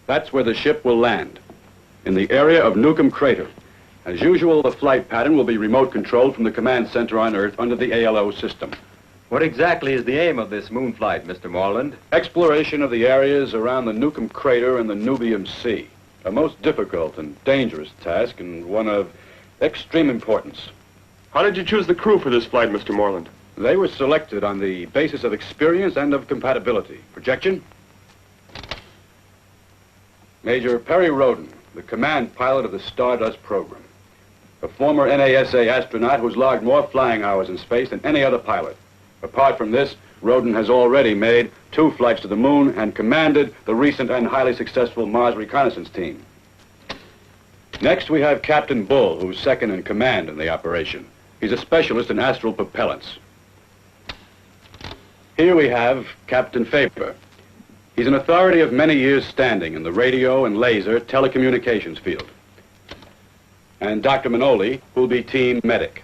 That's where the ship will land, in the area of Nukem Crater. As usual, the flight pattern will be remote controlled from the command center on Earth under the ALO system. What exactly is the aim of this moon flight, Mr. Morland? Exploration of the areas around the Nukem Crater and the Nubium Sea. A most difficult and dangerous task, and one of extreme importance. How did you choose the crew for this flight, Mr. Morland? They were selected on the basis of experience and of compatibility. Projection? Major Perry Roden, the command pilot of the Stardust program. A former NASA astronaut who's logged more flying hours in space than any other pilot. Apart from this, Roden has already made 2 flights to the moon and commanded the recent and highly successful Mars reconnaissance team. Next, we have Captain Bull, who's second in command in the operation. He's a specialist in astral propellants. Here we have Captain Faber. He's an authority of many years' standing in the radio and laser telecommunications field. And Dr. Manoli, who'll be team medic.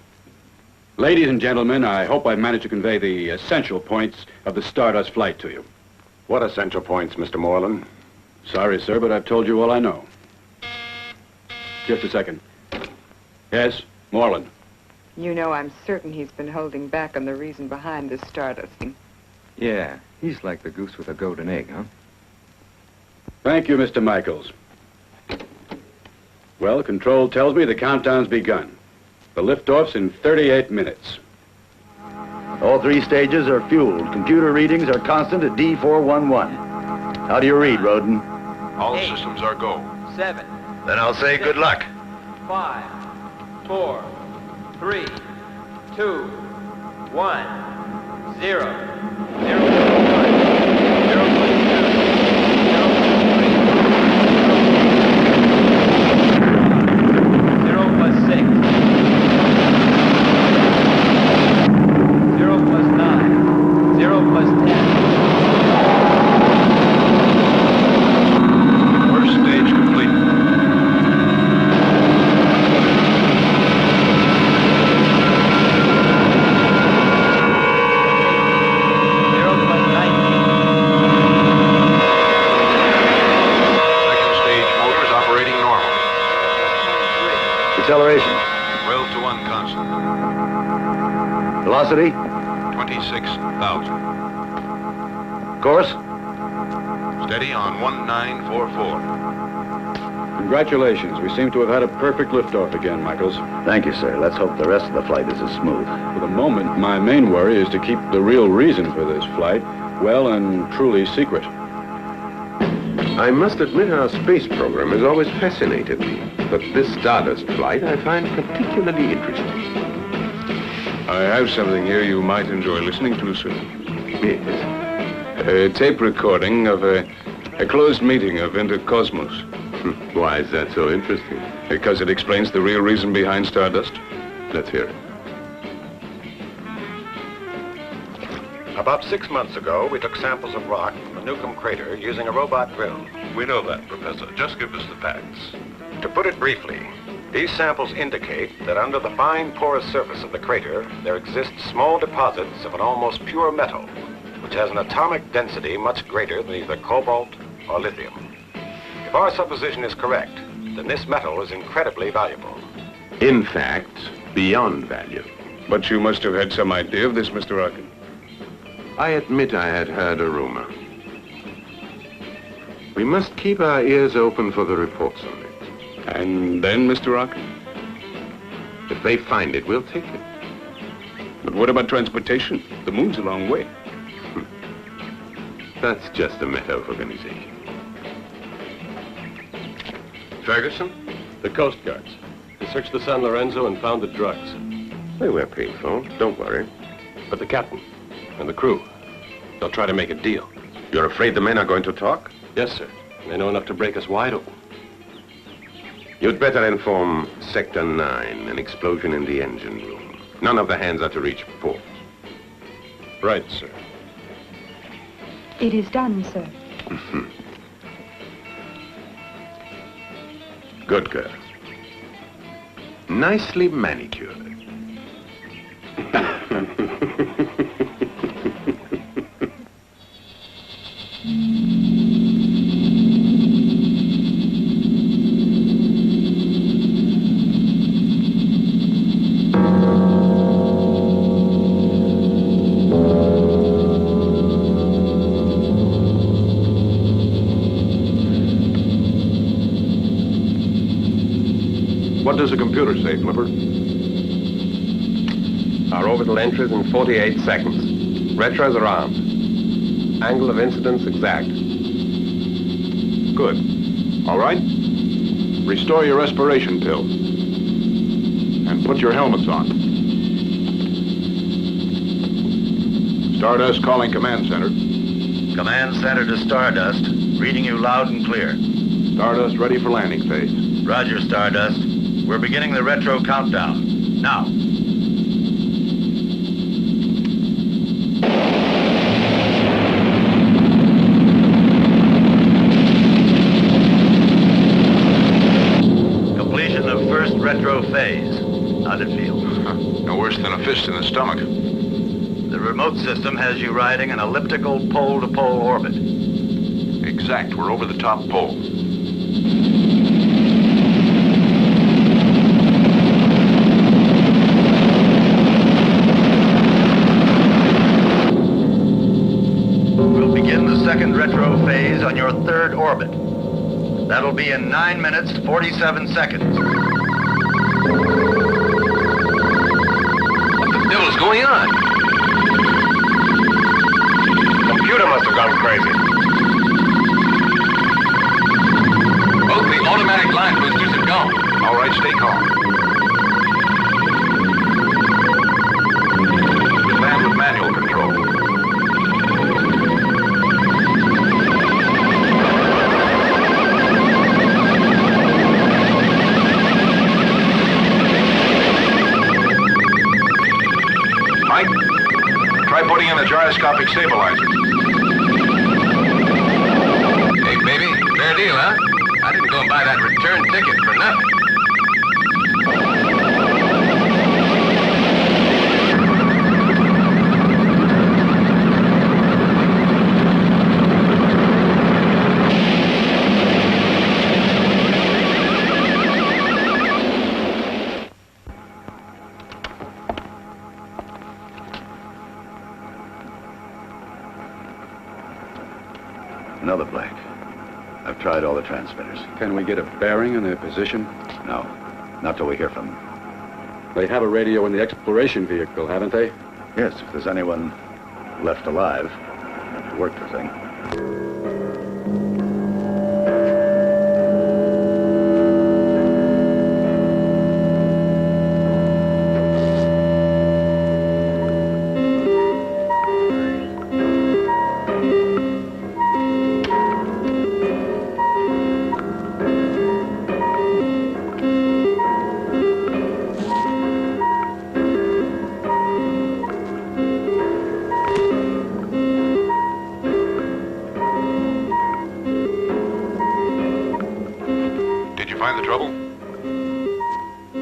Ladies and gentlemen, I hope I've managed to convey the essential points of the Stardust flight to you. What essential points, Mr. Morland? Sorry, sir, but I've told you all I know. Just a second. Yes, Morland. You know, I'm certain he's been holding back on the reason behind this Stardust thing. Yeah, he's like the goose with a golden egg, huh? Thank you, Mr. Michaels. Well, control tells me the countdown's begun. The liftoff's in 38 minutes. All 3 stages are fueled. Computer readings are constant at D411. How do you read, Roden? All systems are go. 7. Then I'll say good luck. 5, 4, 3, 2, 1, 0. 0 plus 1, 0 plus 2, 0 plus 3, 0 plus 6, 0 plus 9, 0 plus 10. First stage complete. Acceleration. 12 to 1 constant. Velocity? 26,000. Course? Steady on 1944. Congratulations. We seem to have had a perfect liftoff again, Michaels. Thank you, sir. Let's hope the rest of the flight is as smooth. For the moment, my main worry is to keep the real reason for this flight well and truly secret. I must admit our space program has always fascinated me, but this Stardust flight I find particularly interesting. I have something here you might enjoy listening to, sir. Yes. A tape recording of a closed meeting of Intercosmos. Why is that so interesting? Because it explains the real reason behind Stardust. Let's hear it. About 6 months ago, we took samples of rock from the Nukem Crater using a robot drill. We know that, Professor. Just give us the facts. To put it briefly, these samples indicate that under the fine porous surface of the crater, there exist small deposits of an almost pure metal, which has an atomic density much greater than either cobalt or lithium. If our supposition is correct, then this metal is incredibly valuable. In fact, beyond value. But you must have had some idea of this, Mr. Arkin. I admit I had heard a rumor. We must keep our ears open for the reports on it. And then, Mr. Arkin? If they find it, we'll take it. But what about transportation? The moon's a long way. That's just a matter of organization. Ferguson? The Coast Guards. They searched the San Lorenzo and found the drugs. They were painful, don't worry. But the captain and the crew, they'll try to make a deal. You're afraid the men are going to talk? Yes, sir. They know enough to break us wide open. You'd better inform Sector 9, an explosion in the engine room. None of the hands are to reach port. Right, sir. It is done, sir. Good girl. Nicely manicured. What does the computer say, Flipper? Our orbital entries in 48 seconds. Retros are armed. Angle of incidence exact. Good. All right. Restore your respiration pill. And put your helmets on. Stardust calling command center. Command center to Stardust. Reading you loud and clear. Stardust ready for landing phase. Roger, Stardust. We're beginning the retro countdown. Now. Completion of first retro phase. How'd it feel? No worse than a fist in the stomach. The remote system has you riding an elliptical pole-to-pole orbit. Exact. We're over the top pole. We'll begin the second retro phase on your third orbit. That'll be in 9 minutes, 47 seconds. What the devil's going on? Computer must have gone crazy. Both the automatic line boosters are gone. All right, stay calm. Land with manual control. Mike, try putting in the gyroscopic stabilizer. Hey, baby, fair deal, huh? I didn't go and buy that return ticket for nothing. Another blank. I've tried all the transmitters. Can we get a bearing on their position? No, not till we hear from them. They have a radio in the exploration vehicle, haven't they? Yes, if there's anyone left alive, it worked the thing.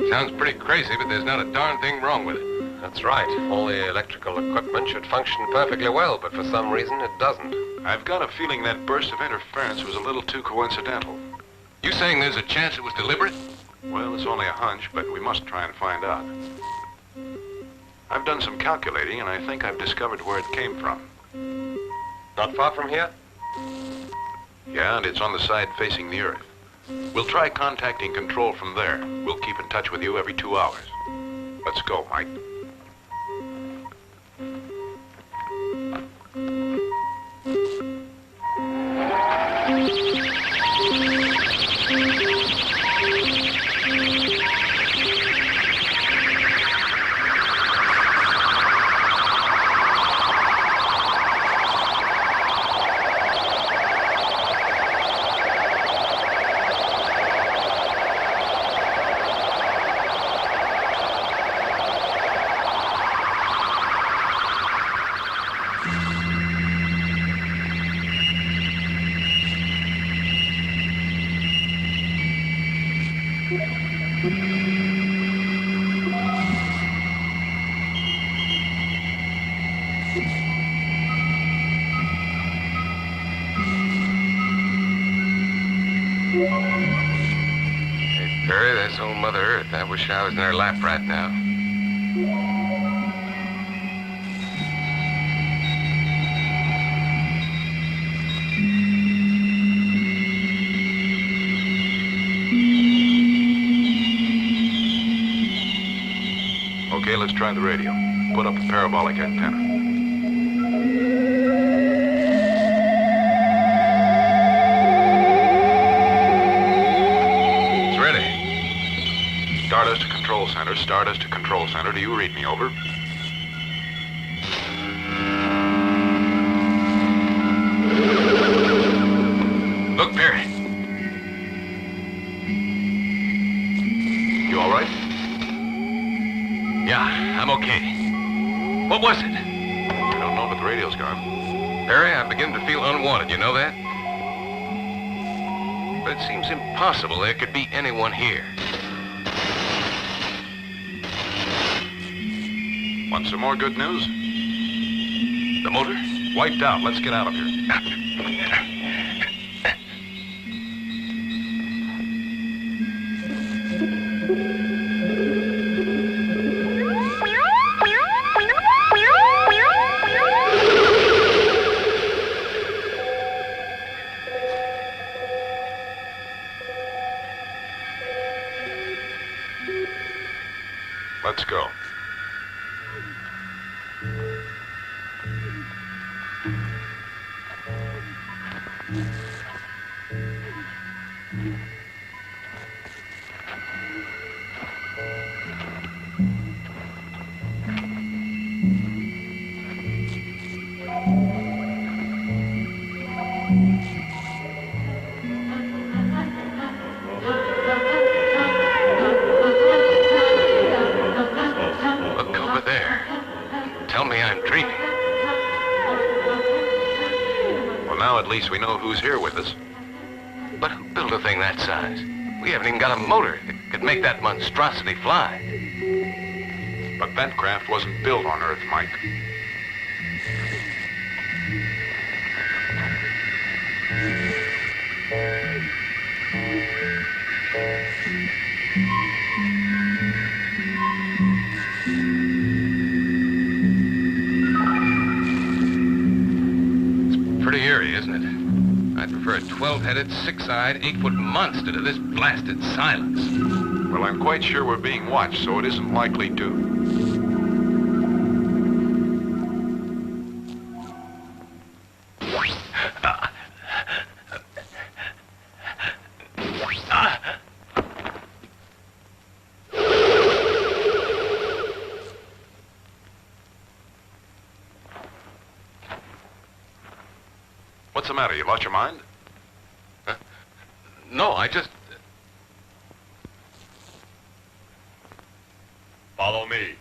Sounds pretty crazy, but there's not a darn thing wrong with it. That's right. All the electrical equipment should function perfectly well, but for some reason it doesn't. I've got a feeling that burst of interference was a little too coincidental. You saying there's a chance it was deliberate? Well, it's only a hunch, but we must try and find out. I've done some calculating, and I think I've discovered where it came from. Not far from here? Yeah, and it's on the side facing the Earth. We'll try contacting control from there. We'll keep in touch with you every 2 hours. Let's go, Mike. Perry, there's old Mother Earth. I wish I was in her lap right now. Okay, let's try the radio. Put up a parabolic antenna. It's ready. Stardust to control center. Stardust to control center. Do you read me? Over. Look, Perry. You all right? Yeah, I'm okay. What was it? I don't know, but the radio's gone. Perry, I'm beginning to feel unwanted, you know that? But it seems impossible there could be anyone here. Want some more good news? The motor? Wiped out. Let's get out of here. Let's go. At least we know who's here with us. But who built a thing that size? We haven't even got a motor that could make that monstrosity fly. But that craft wasn't built on Earth, Mike. Pretty eerie, isn't it? I'd prefer a 12-headed, 6-eyed, 8-foot monster to this blasted silence. Well, I'm quite sure we're being watched, so it isn't likely to. What's the matter? You lost your mind? No, I just... Follow me.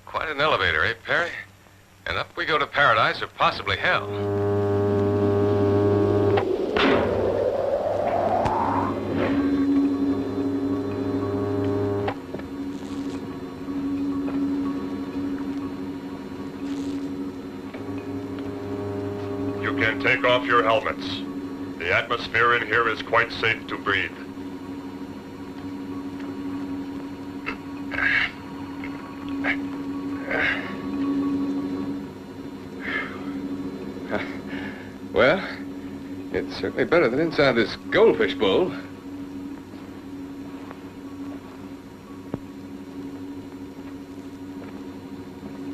Quite an elevator, eh, Perry? And up we go to paradise or possibly hell. You can take off your helmets. The atmosphere in here is quite safe to breathe. Well, it's certainly better than inside this goldfish bowl.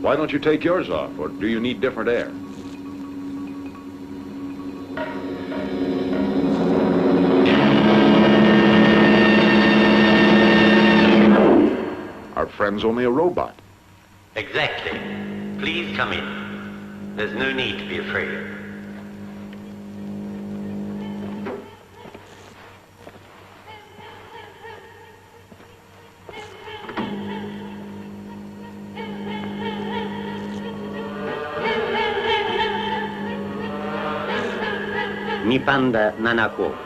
Why don't you take yours off, or do you need different air? Our friend's only a robot. Exactly. Please come in. There's no need to be afraid. Nipanda Nanako.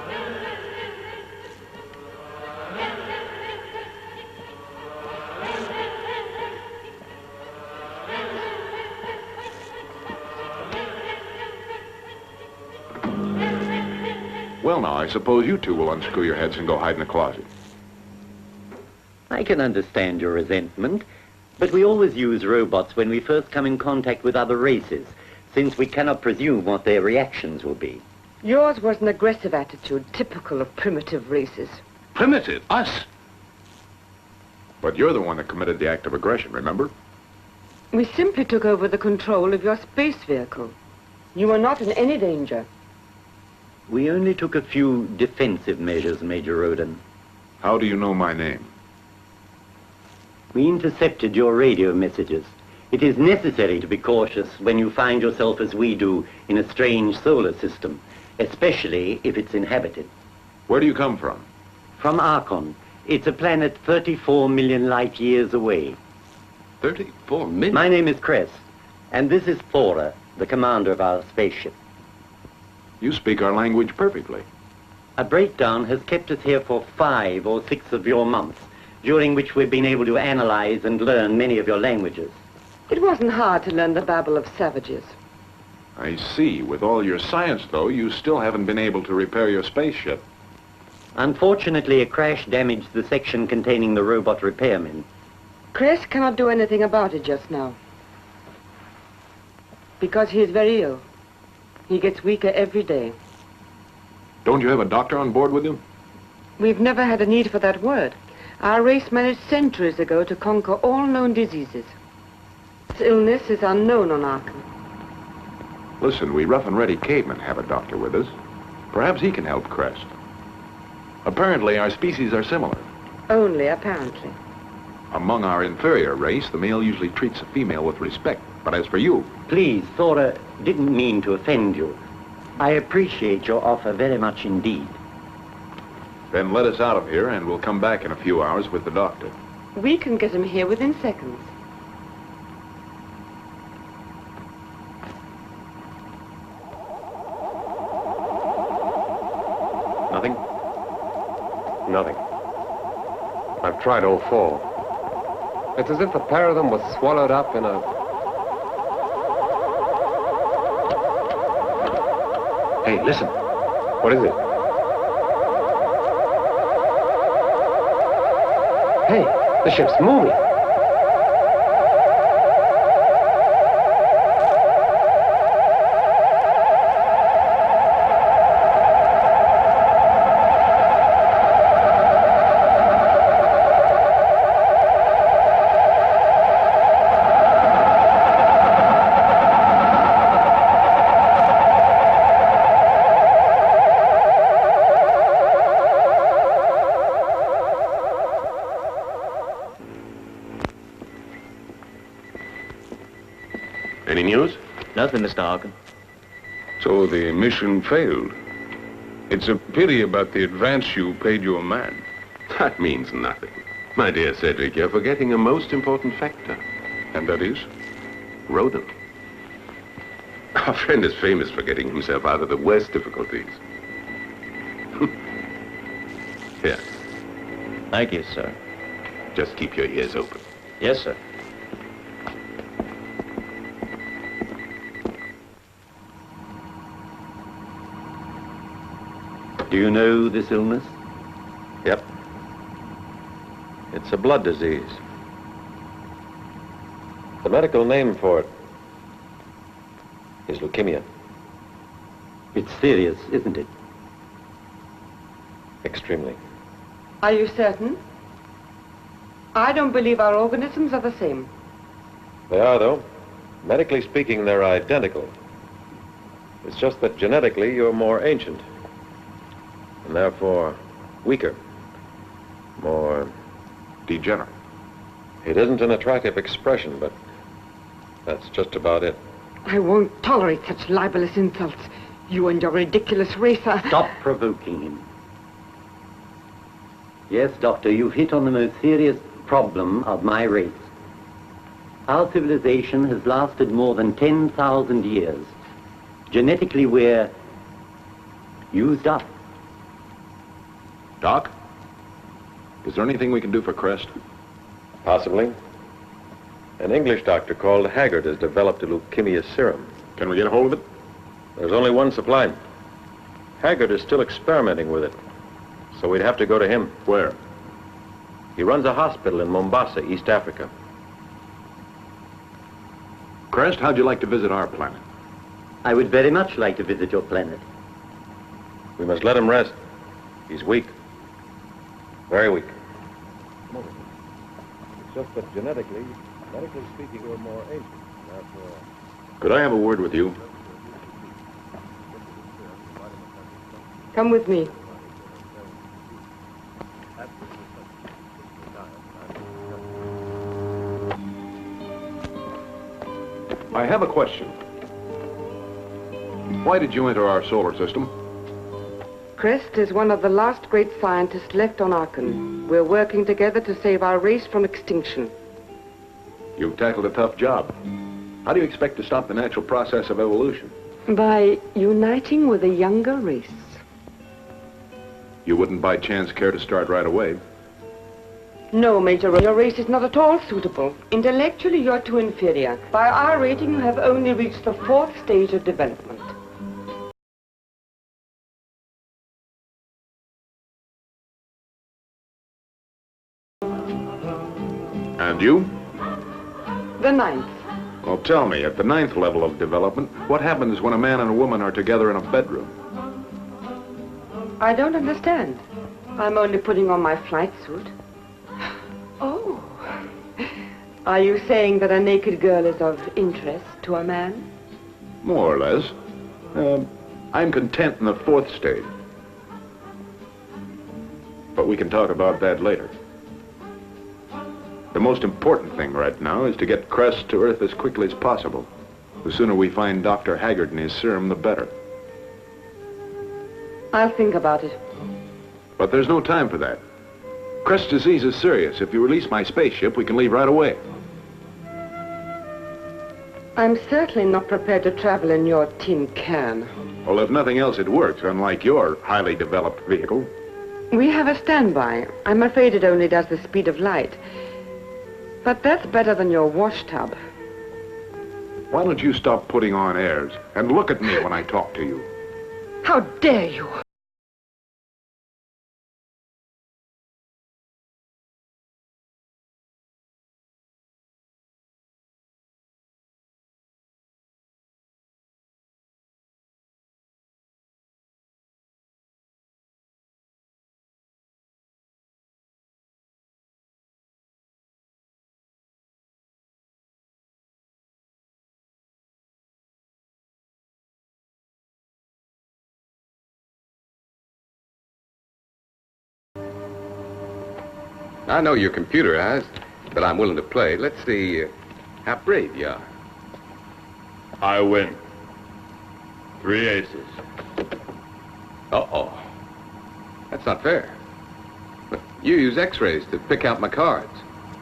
Well, now, I suppose you two will unscrew your heads and go hide in the closet. I can understand your resentment, but we always use robots when we first come in contact with other races, since we cannot presume what their reactions will be. Yours was an aggressive attitude, typical of primitive races. Primitive? Us? But you're the one that committed the act of aggression, remember? We simply took over the control of your space vehicle. You were not in any danger. We only took a few defensive measures, Major Roden. How do you know my name? We intercepted your radio messages. It is necessary to be cautious when you find yourself, as we do, in a strange solar system, especially if it's inhabited. Where do you come from? From Archon. It's a planet 34 million light years away. 34 million? My name is Crest, and this is Thora, the commander of our spaceship. You speak our language perfectly. A breakdown has kept us here for 5 or 6 of your months, during which we've been able to analyze and learn many of your languages. It wasn't hard to learn the babble of savages. I see. With all your science, though, you still haven't been able to repair your spaceship. Unfortunately, a crash damaged the section containing the robot repairmen. Chris cannot do anything about it just now. Because he is very ill. He gets weaker every day. Don't you have a doctor on board with you? We've never had a need for that word. Our race managed centuries ago to conquer all known diseases. This illness is unknown on Arkham. Listen, we rough-and-ready cavemen have a doctor with us. Perhaps he can help Crest. Apparently, our species are similar. Only apparently. Among our inferior race, the male usually treats a female with respect. But as for you... Please, Thora didn't mean to offend you. I appreciate your offer very much indeed. Then let us out of here, and we'll come back in a few hours with the doctor. We can get him here within seconds. Nothing? Nothing. I've tried all 4. It's as if a pair of them was swallowed up in a... Hey, listen. What is it? Hey, the ship's moving. Any news? Nothing, Mr. Arkin. So the mission failed. It's a pity about the advance you paid your man. That means nothing. My dear Cedric, you're forgetting a most important factor. And that is? Roden. Our friend is famous for getting himself out of the worst difficulties. Here. Thank you, sir. Just keep your ears open. Yes, sir. Do you know this illness? Yep. It's a blood disease. The medical name for it is leukemia. It's serious, isn't it? Extremely. Are you certain? I don't believe our organisms are the same. They are, though. Medically speaking, they're identical. It's just that genetically you're more ancient. And therefore weaker. More degenerate. It isn't an attractive expression, but that's just about it. I won't tolerate such libelous insults. You and your ridiculous race are... Stop provoking him. Yes, Doctor, you've hit on the most serious problem of my race. Our civilization has lasted more than 10,000 years. Genetically, we're Used up. Doc? Is there anything we can do for Crest? Possibly. An English doctor called Haggard has developed a leukemia serum. Can we get a hold of it? There's only one supply. Haggard is still experimenting with it, so we'd have to go to him. Where? He runs a hospital in Mombasa, East Africa. Crest, how'd you like to visit our planet? I would very much like to visit your planet. We must let him rest. He's weak. Very weak. It's just that genetically, medically speaking, we're more ancient. Therefore... Could I have a word with you? Come with me. I have a question. Why did you enter our solar system? Crest is one of the last great scientists left on Arkan. We're working together to save our race from extinction. You've tackled a tough job. How do you expect to stop the natural process of evolution? By uniting with a younger race. You wouldn't by chance care to start right away? No, Major, your race is not at all suitable. Intellectually, you're too inferior. By our rating, you have only reached the 4th stage of development. And you? The 9th. Well, tell me, at the 9th level of development, what happens when a man and a woman are together in a bedroom? I don't understand. I'm only putting on my flight suit. Oh. Are you saying that a naked girl is of interest to a man? More or less. I'm content in the 4th stage. But we can talk about that later. The most important thing right now is to get Crest to Earth as quickly as possible. The sooner we find Dr. Haggard and his serum, the better. I'll think about it. But there's no time for that. Crest disease is serious. If you release my spaceship, we can leave right away. I'm certainly not prepared to travel in your tin can. Well, if nothing else, it works, unlike your highly developed vehicle. We have a standby. I'm afraid it only does the speed of light. But that's better than your wash tub. Why don't you stop putting on airs and look at me when I talk to you? How dare you! I know you're computerized, but I'm willing to play. Let's see how brave you are. I win. 3 aces. Uh-oh. That's not fair. But you use X-rays to pick out my cards.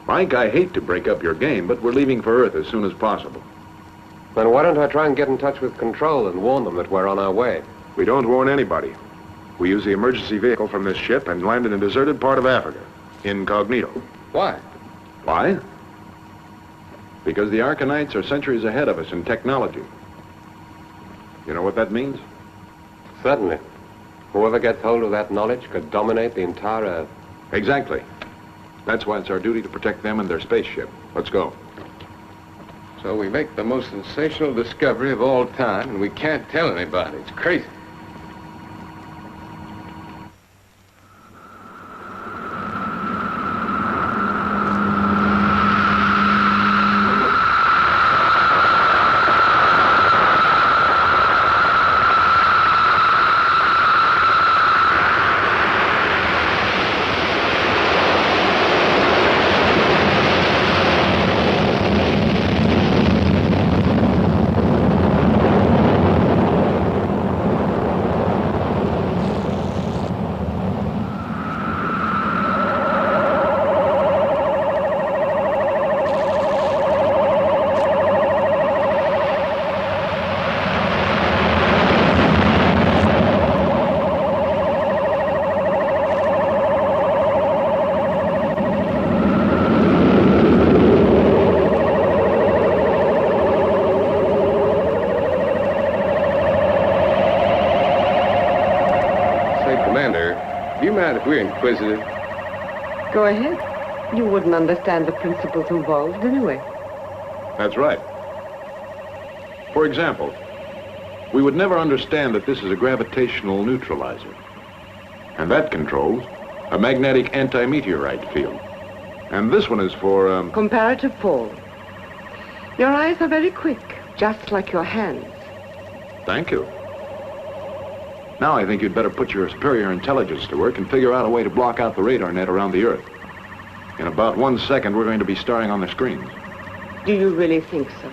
Mike, I hate to break up your game, but we're leaving for Earth as soon as possible. Then why don't I try and get in touch with Control and warn them that we're on our way? We don't warn anybody. We use the emergency vehicle from this ship and land in a deserted part of Africa. Incognito. Why? Why? Because the Arkanites are centuries ahead of us in technology. You know what that means? Certainly. Whoever gets hold of that knowledge could dominate the entire Earth. Exactly. That's why it's our duty to protect them and their spaceship. Let's go. So we make the most sensational discovery of all time, and we can't tell anybody. It's crazy. mind if we're inquisitive? Go ahead. You wouldn't understand the principles involved anyway. That's right. For example, we would never understand that this is a gravitational neutralizer. And that controls a magnetic anti-meteorite field. And this one is for, Comparative fall. Your eyes are very quick, just like your hands. Thank you. Now I think you'd better put your superior intelligence to work and figure out a way to block out the radar net around the Earth. In about 1 second, we're going to be starring on the screens. Do you really think so?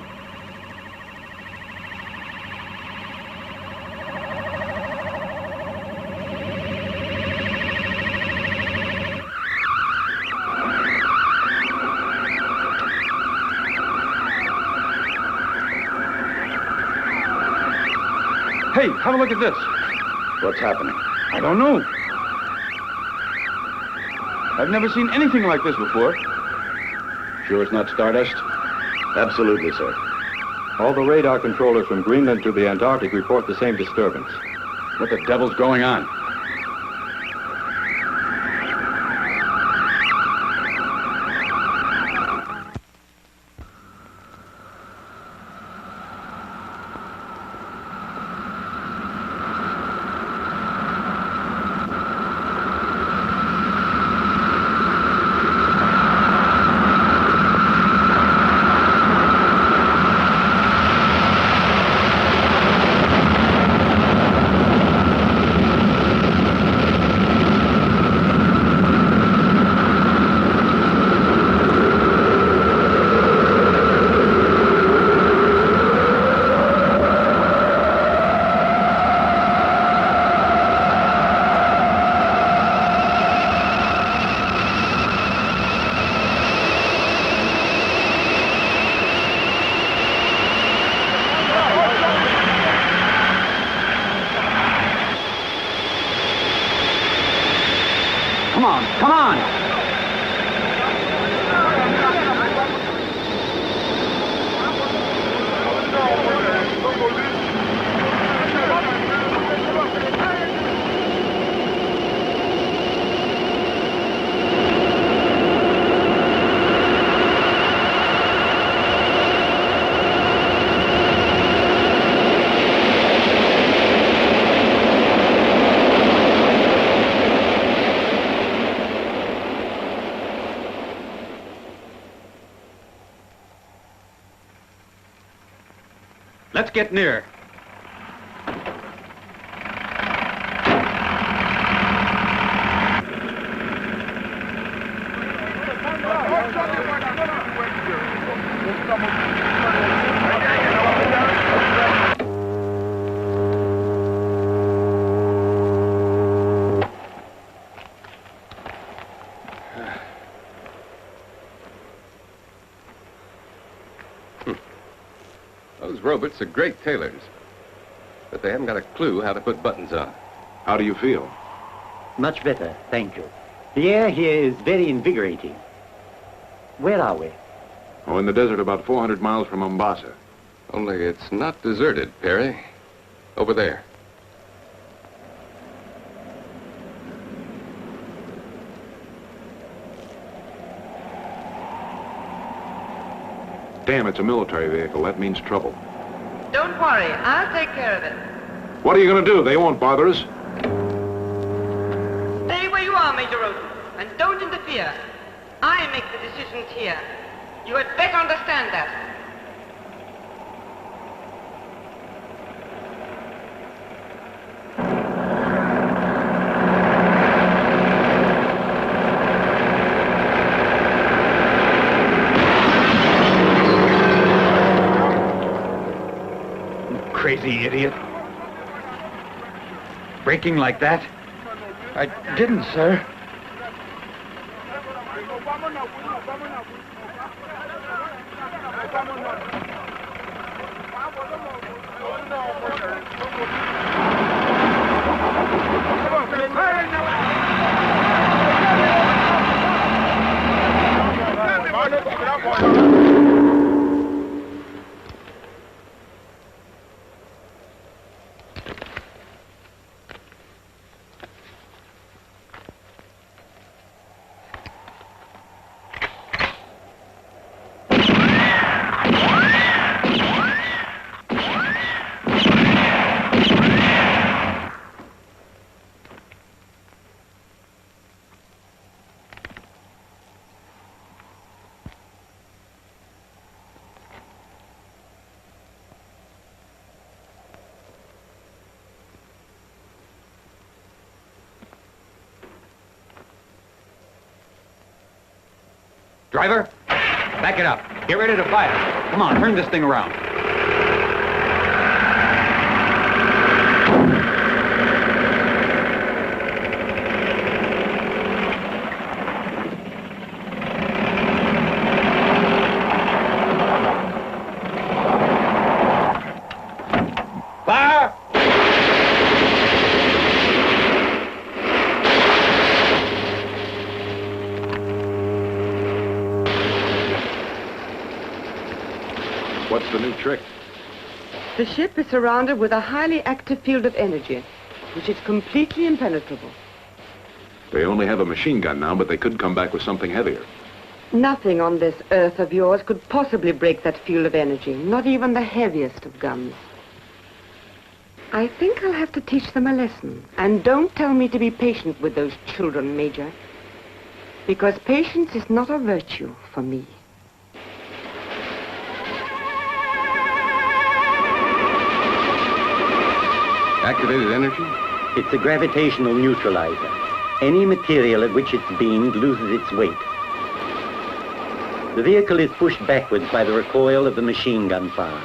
Hey, have a look at this. What's happening? I don't know. I've never seen anything like this before. Sure it's not Stardust? Absolutely, sir. All the radar controllers from Greenland to the Antarctic report the same disturbance. What the devil's going on? Come on! Let's get near. Those robots are great tailors, but they haven't got a clue how to put buttons on. How do you feel? Much better, thank you. The air here is very invigorating. Where are we? Oh, in the desert about 400 miles from Mombasa. Only it's not deserted, Perry. Over there. Damn, it's a military vehicle. That means trouble. Don't worry, I'll take care of it. What are you going to do? They won't bother us. Stay where you are, Major Roden, and don't interfere. I make the decisions here. You had better understand that. Crazy idiot. Braking like that? I didn't, sir. Driver, back it up. Get ready to fire. Come on, turn this thing around. Fire! What's the new trick? The ship is surrounded with a highly active field of energy, which is completely impenetrable. They only have a machine gun now, but they could come back with something heavier. Nothing on this Earth of yours could possibly break that field of energy, not even the heaviest of guns. I think I'll have to teach them a lesson. And don't tell me to be patient with those children, Major. Because patience is not a virtue for me. Activated energy? It's a gravitational neutralizer. Any material at which it's beamed loses its weight. The vehicle is pushed backwards by the recoil of the machine gun fire.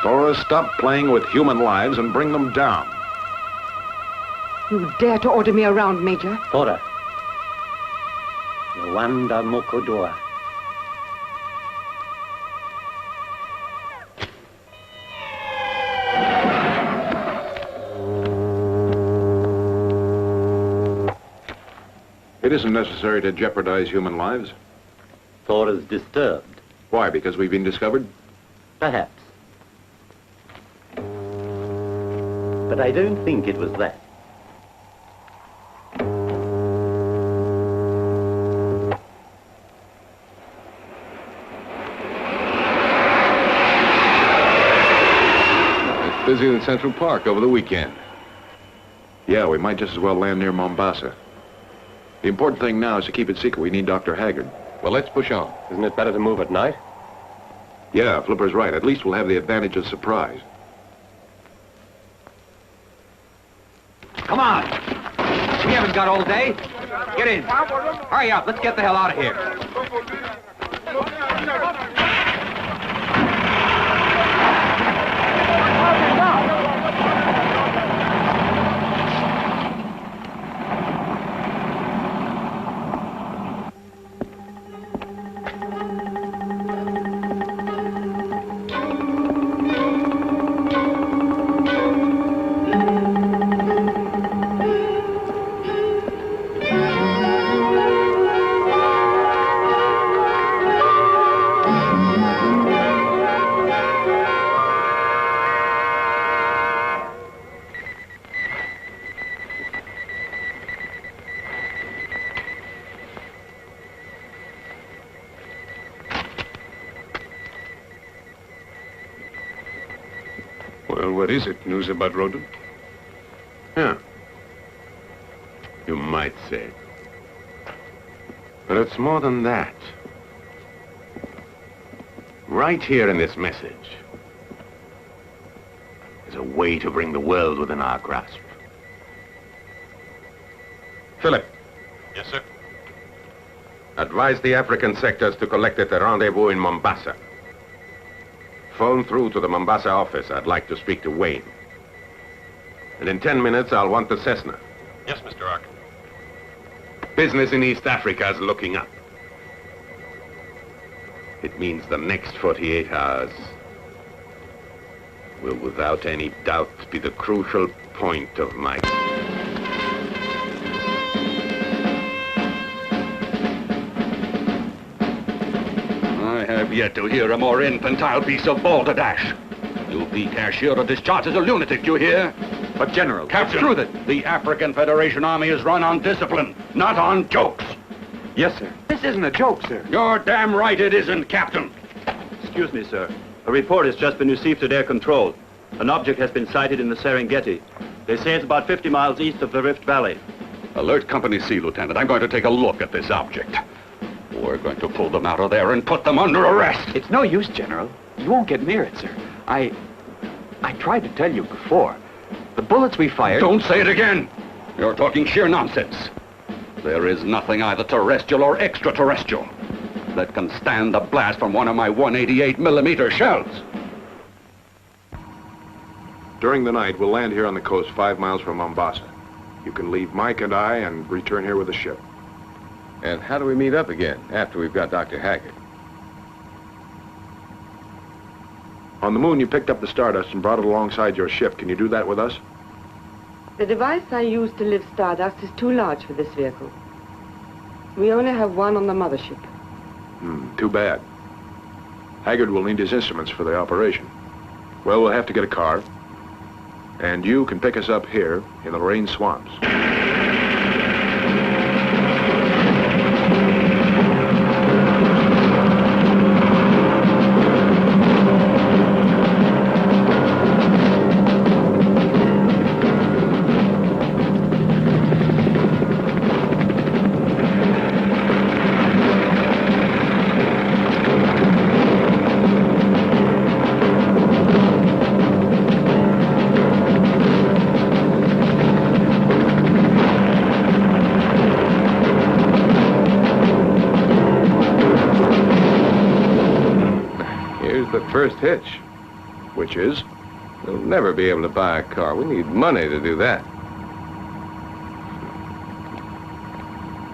Thora, stop playing with human lives and bring them down. You dare to order me around, Major? Thora. Rwanda Mokodoa. It isn't necessary to jeopardize human lives. Thora's disturbed. Why, because we've been discovered? Perhaps. But I don't think it was that. It's busier than Central Park over the weekend. Yeah, we might just as well land near Mombasa. The important thing now is to keep it secret. We need Dr. Haggard. Well, let's push on. Isn't it better to move at night? Yeah, Flipper's right. At least we'll have the advantage of surprise. Come on! We haven't got all day. Get in. Hurry up, let's get the hell out of here. Well, what is it? News about Roden? Yeah. You might say. But it's more than that. Right here in this message is a way to bring the world within our grasp. Philip. Yes, sir. Advise the African sectors to collect at the rendezvous in Mombasa. Phone through to the Mombasa office. I'd like to speak to Wayne. And in 10 minutes, I'll want the Cessna. Yes, Mr. Ark. Business in East Africa is looking up. It means the next 48 hours will without any doubt be the crucial point of my... I have yet to hear a more infantile piece of balderdash. You'll be cashiered or discharged as a lunatic, you hear? But, General, Captain, what's through the African Federation Army is run on discipline, not on jokes. Yes, sir. This isn't a joke, sir. You're damn right it isn't, Captain. Excuse me, sir. A report has just been received to their control. An object has been sighted in the Serengeti. They say it's about 50 miles east of the Rift Valley. Alert Company C, Lieutenant. I'm going to take a look at this object. We're going to pull them out of there and put them under arrest. It's no use, General. You won't get near it, sir. I tried to tell you before. The bullets we fired... Don't say it again! You're talking sheer nonsense. There is nothing either terrestrial or extraterrestrial that can stand the blast from one of my 188mm shells. During the night, we'll land here on the coast 5 miles from Mombasa. You can leave Mike and I and return here with the ship. And how do we meet up again after we've got Dr. Haggard? On the moon, you picked up the Stardust and brought it alongside your ship. Can you do that with us? The device I use to lift Stardust is too large for this vehicle. We only have one on the mothership. Too bad. Haggard will need his instruments for the operation. Well, we'll have to get a car. And you can pick us up here in the Lorraine swamps. First hitch. Which is? We'll never be able to buy a car. We need money to do that.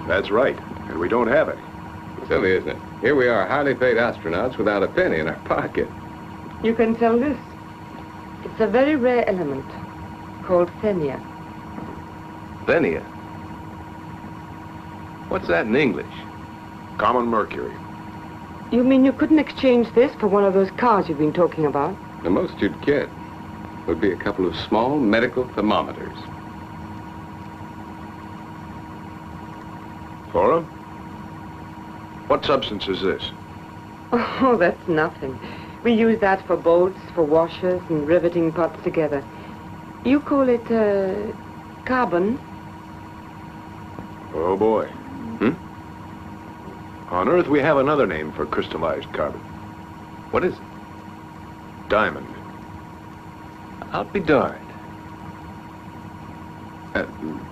That's right. And we don't have it. Silly, isn't it? Here we are, highly paid astronauts without a penny in our pocket. You can sell this. It's a very rare element called thenia. Thenia? What's that in English? Common mercury. You mean you couldn't exchange this for one of those cars you've been talking about? The most you'd get would be a couple of small medical thermometers. Thora? What substance is this? Oh, that's nothing. We use that for boats, for washers, and riveting pots together. You call it, carbon? Oh, boy. On Earth, we have another name for crystallized carbon. What is it? Diamond. I'll be darned.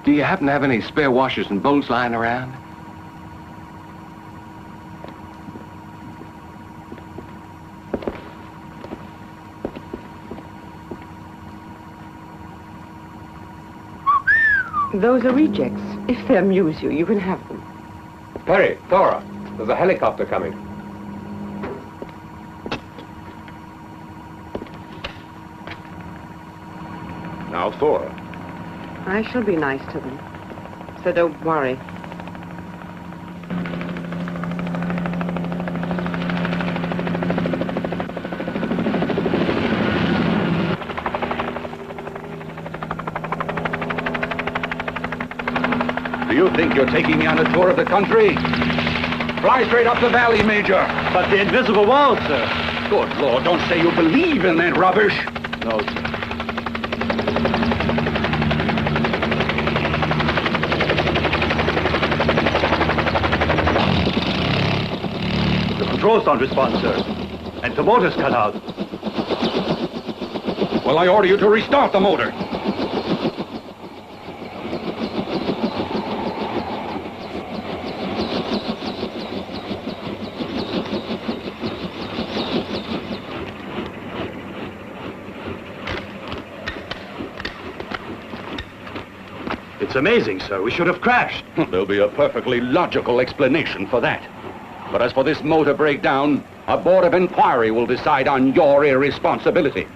Do you happen to have any spare washers and bolts lying around? Those are rejects. If they amuse you, you can have them. Perry, Thora, there's a helicopter coming. Now, Thora. I shall be nice to them. So don't worry. Do you think you're taking me on a tour of the country? Fly straight up the valley, Major. But the invisible wall, sir. Good Lord, don't say you believe in that rubbish. No, sir. The controls don't respond, sir. And the motor's cut out. Well, I order you to restart the motor. It's amazing, sir. We should have crashed. There'll be a perfectly logical explanation for that. But as for this motor breakdown, a board of inquiry will decide on your irresponsibility.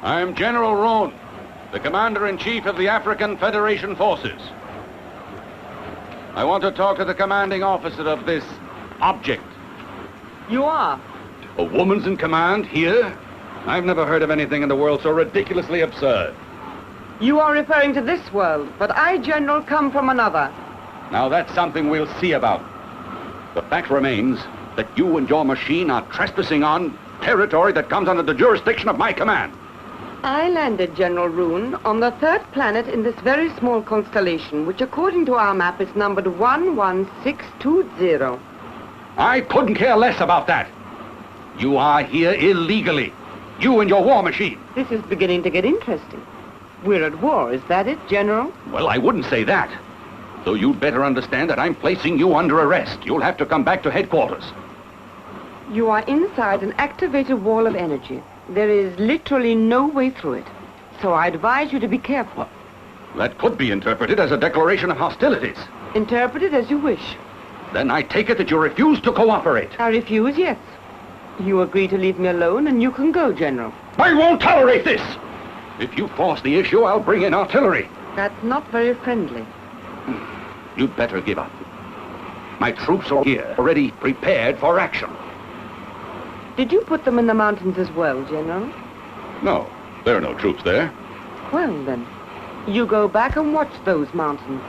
I'm General Braun, the Commander-in-Chief of the African Federation Forces. I want to talk to the commanding officer of this object. You are? A woman's in command here? I've never heard of anything in the world so ridiculously absurd. You are referring to this world, but I, General, come from another. Now that's something we'll see about. The fact remains that you and your machine are trespassing on territory that comes under the jurisdiction of my command. I landed, General Roon, on the third planet in this very small constellation, which according to our map is numbered 11620. I couldn't care less about that. You are here illegally. You and your war machine. This is beginning to get interesting. We're at war, is that it, General? Well, I wouldn't say that. Though you'd better understand that I'm placing you under arrest. You'll have to come back to headquarters. You are inside an activated wall of energy. There is literally no way through it. So I advise you to be careful. That could be interpreted as a declaration of hostilities. Interpret it as you wish. Then I take it that you refuse to cooperate. I refuse, yes. You agree to leave me alone, and you can go, General. I won't tolerate this! If you force the issue, I'll bring in artillery. That's not very friendly. You'd better give up. My troops are here, already prepared for action. Did you put them in the mountains as well, General? No, there are no troops there. Well, then, you go back and watch those mountains.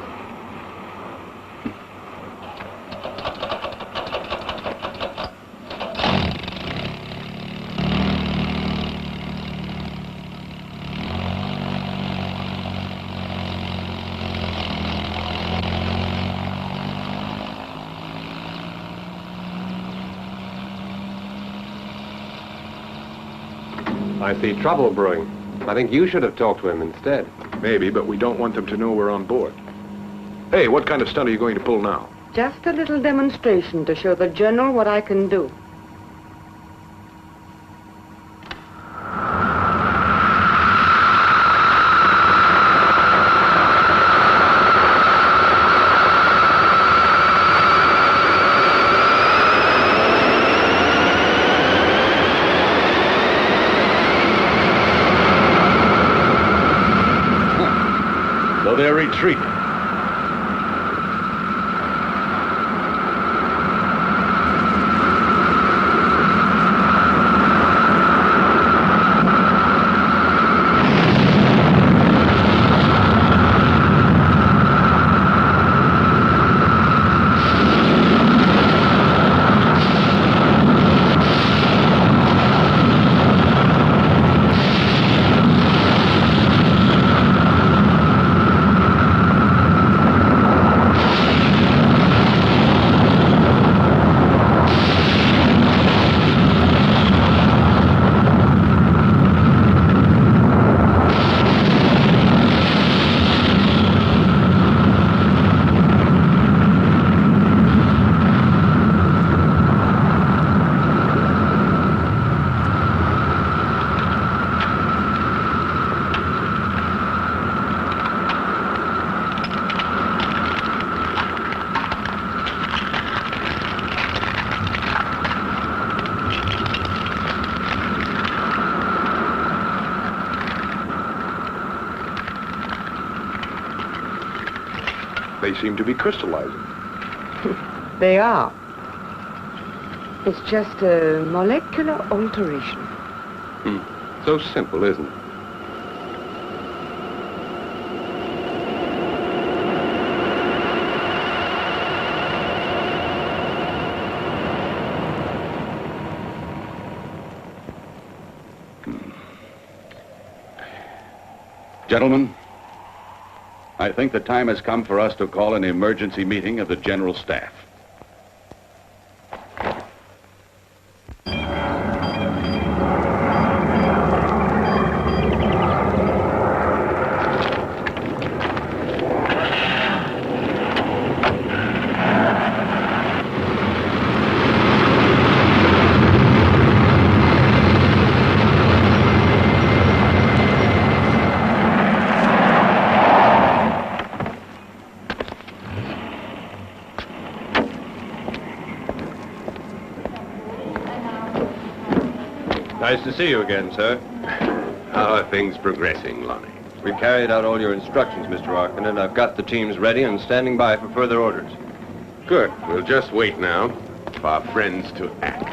I see trouble brewing. I think you should have talked to him instead. Maybe, but we don't want them to know we're on board. Hey, what kind of stunt are you going to pull now? Just a little demonstration to show the General what I can do. Their retreat. They seem to be crystallizing. They are. It's just a molecular alteration. So simple, isn't it? Gentlemen, I think the time has come for us to call an emergency meeting of the General Staff. Nice to see you again, sir. How are things progressing, Lonnie? We've carried out all your instructions, Mr. Arkin, and I've got the teams ready and standing by for further orders. Good. We'll just wait now for our friends to act.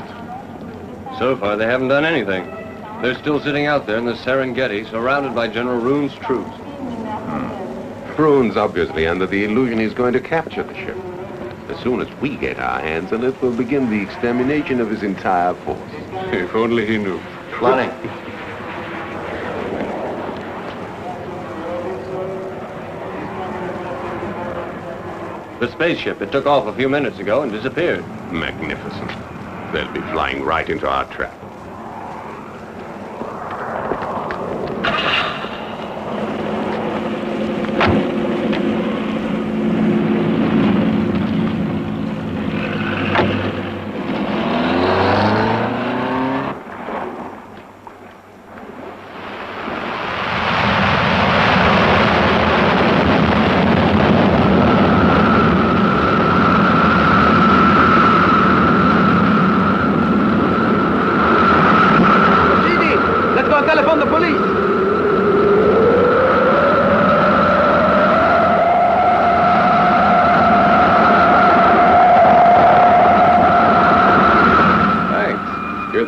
So far, they haven't done anything. They're still sitting out there in the Serengeti, surrounded by General Roon's troops. Braun's obviously under the illusion he's going to capture the ship. As soon as we get our hands on it, we'll begin the extermination of his entire force. If only he knew. Lonnie. The spaceship. It took off a few minutes ago and disappeared. Magnificent. They'll be flying right into our trap.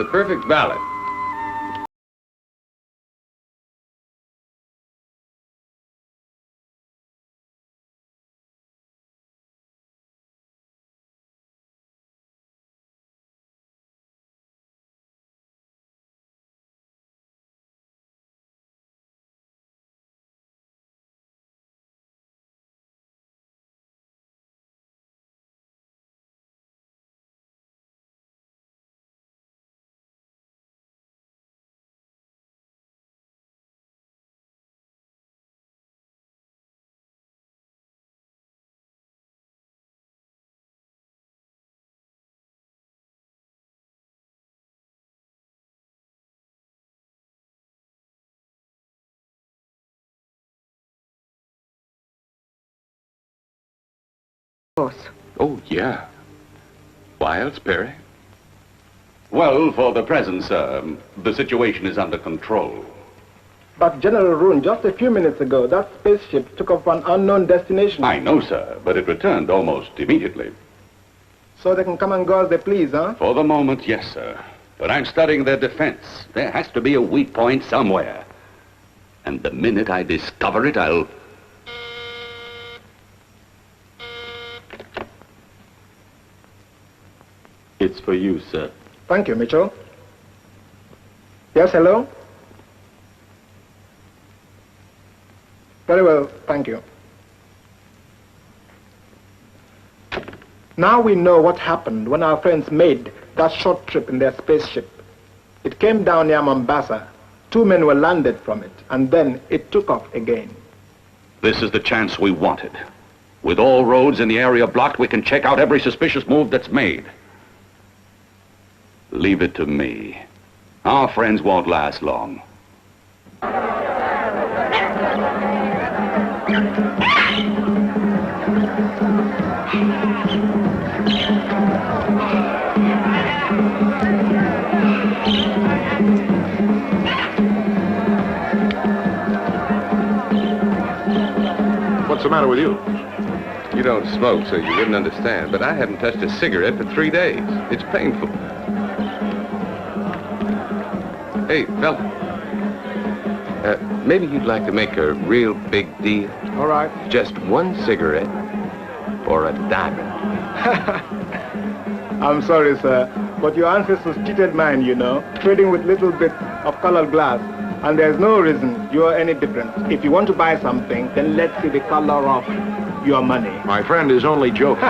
Perfect ballot. Oh, yeah. Why else, Perry? Well, for the present, sir, the situation is under control. But General Roon, just a few minutes ago, that spaceship took off an unknown destination. I know, sir, but it returned almost immediately. So they can come and go as they please, huh? For the moment, yes, sir. But I'm studying their defense. There has to be a weak point somewhere. And the minute I discover it, I'll... It's for you, sir. Thank you, Mitchell. Yes, hello? Very well, thank you. Now we know what happened when our friends made that short trip in their spaceship. It came down near Mombasa. 2 men were landed from it, and then it took off again. This is the chance we wanted. With all roads in the area blocked, we can check out every suspicious move that's made. Leave it to me. Our friends won't last long. What's the matter with you? You don't smoke, so you wouldn't understand, but I haven't touched a cigarette for 3 days. It's painful. Hey, fella. Maybe you'd like to make a real big deal. All right. Just 1 cigarette or a diamond. I'm sorry, sir, but your ancestors cheated mine, you know, trading with little bits of colored glass. And there's no reason you're any different. If you want to buy something, then let's see the color of your money. My friend is only joking.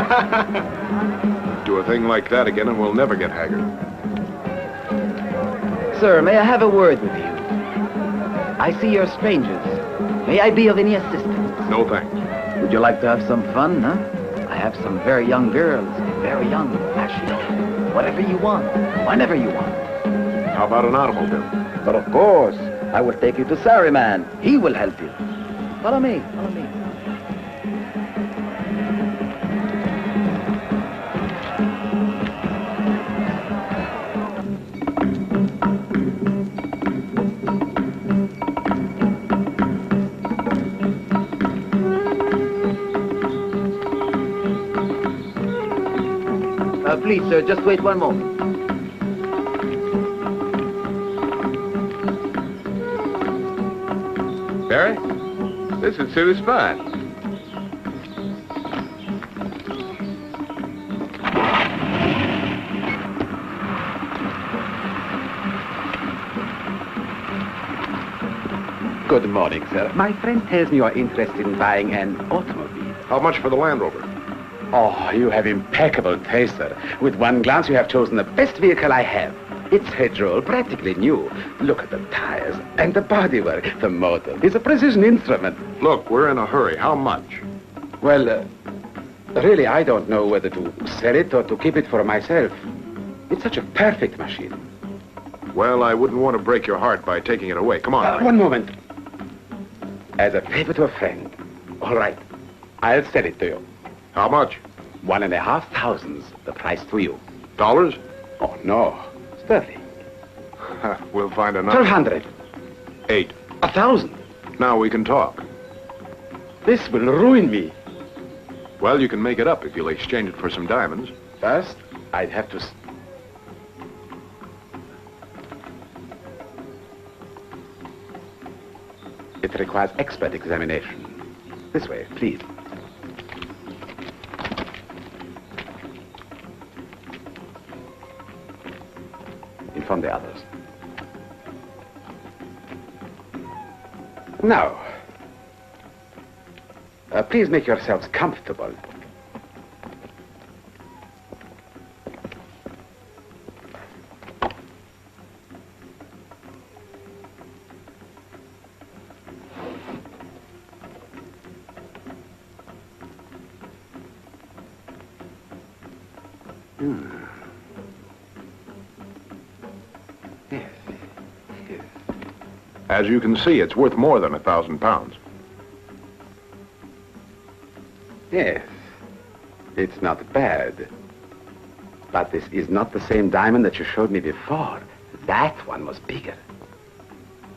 Do a thing like that again and we'll never get haggard. Sir, may I have a word with you? I see you're strangers. May I be of any assistance? No thanks. Would you like to have some fun, huh? I have some very young girls, very young, actually. Whatever you want, whenever you want. How about an automobile? But of course, I will take you to Saruman. He will help you. Follow me, follow me. Please, sir, just wait 1 moment. Barry, this would suit us fine. Good morning, sir. My friend tells me you are interested in buying an automobile. How much for the Land Rover? Oh, you have impeccable taste, sir. With one glance, you have chosen the best vehicle I have. It's hedge-roll, practically new. Look at the tires and the bodywork. The motor is a precision instrument. Look, we're in a hurry. How much? Well, really, I don't know whether to sell it or to keep it for myself. It's such a perfect machine. Well, I wouldn't want to break your heart by taking it away. Come on. One moment. As a favor to a friend. All right. I'll sell it to you. How much? 1,500, the price to you. Dollars? Oh, no. Sterling. We'll find enough. 1,200. 8. 1,000. Now we can talk. This will ruin me. Well, you can make it up if you'll exchange it for some diamonds. First, I'd have to... It requires expert examination. This way, please. Inform the others. Now, please make yourselves comfortable. As you can see, it's worth more than 1,000 pounds. Yes, it's not bad. But this is not the same diamond that you showed me before. That one was bigger.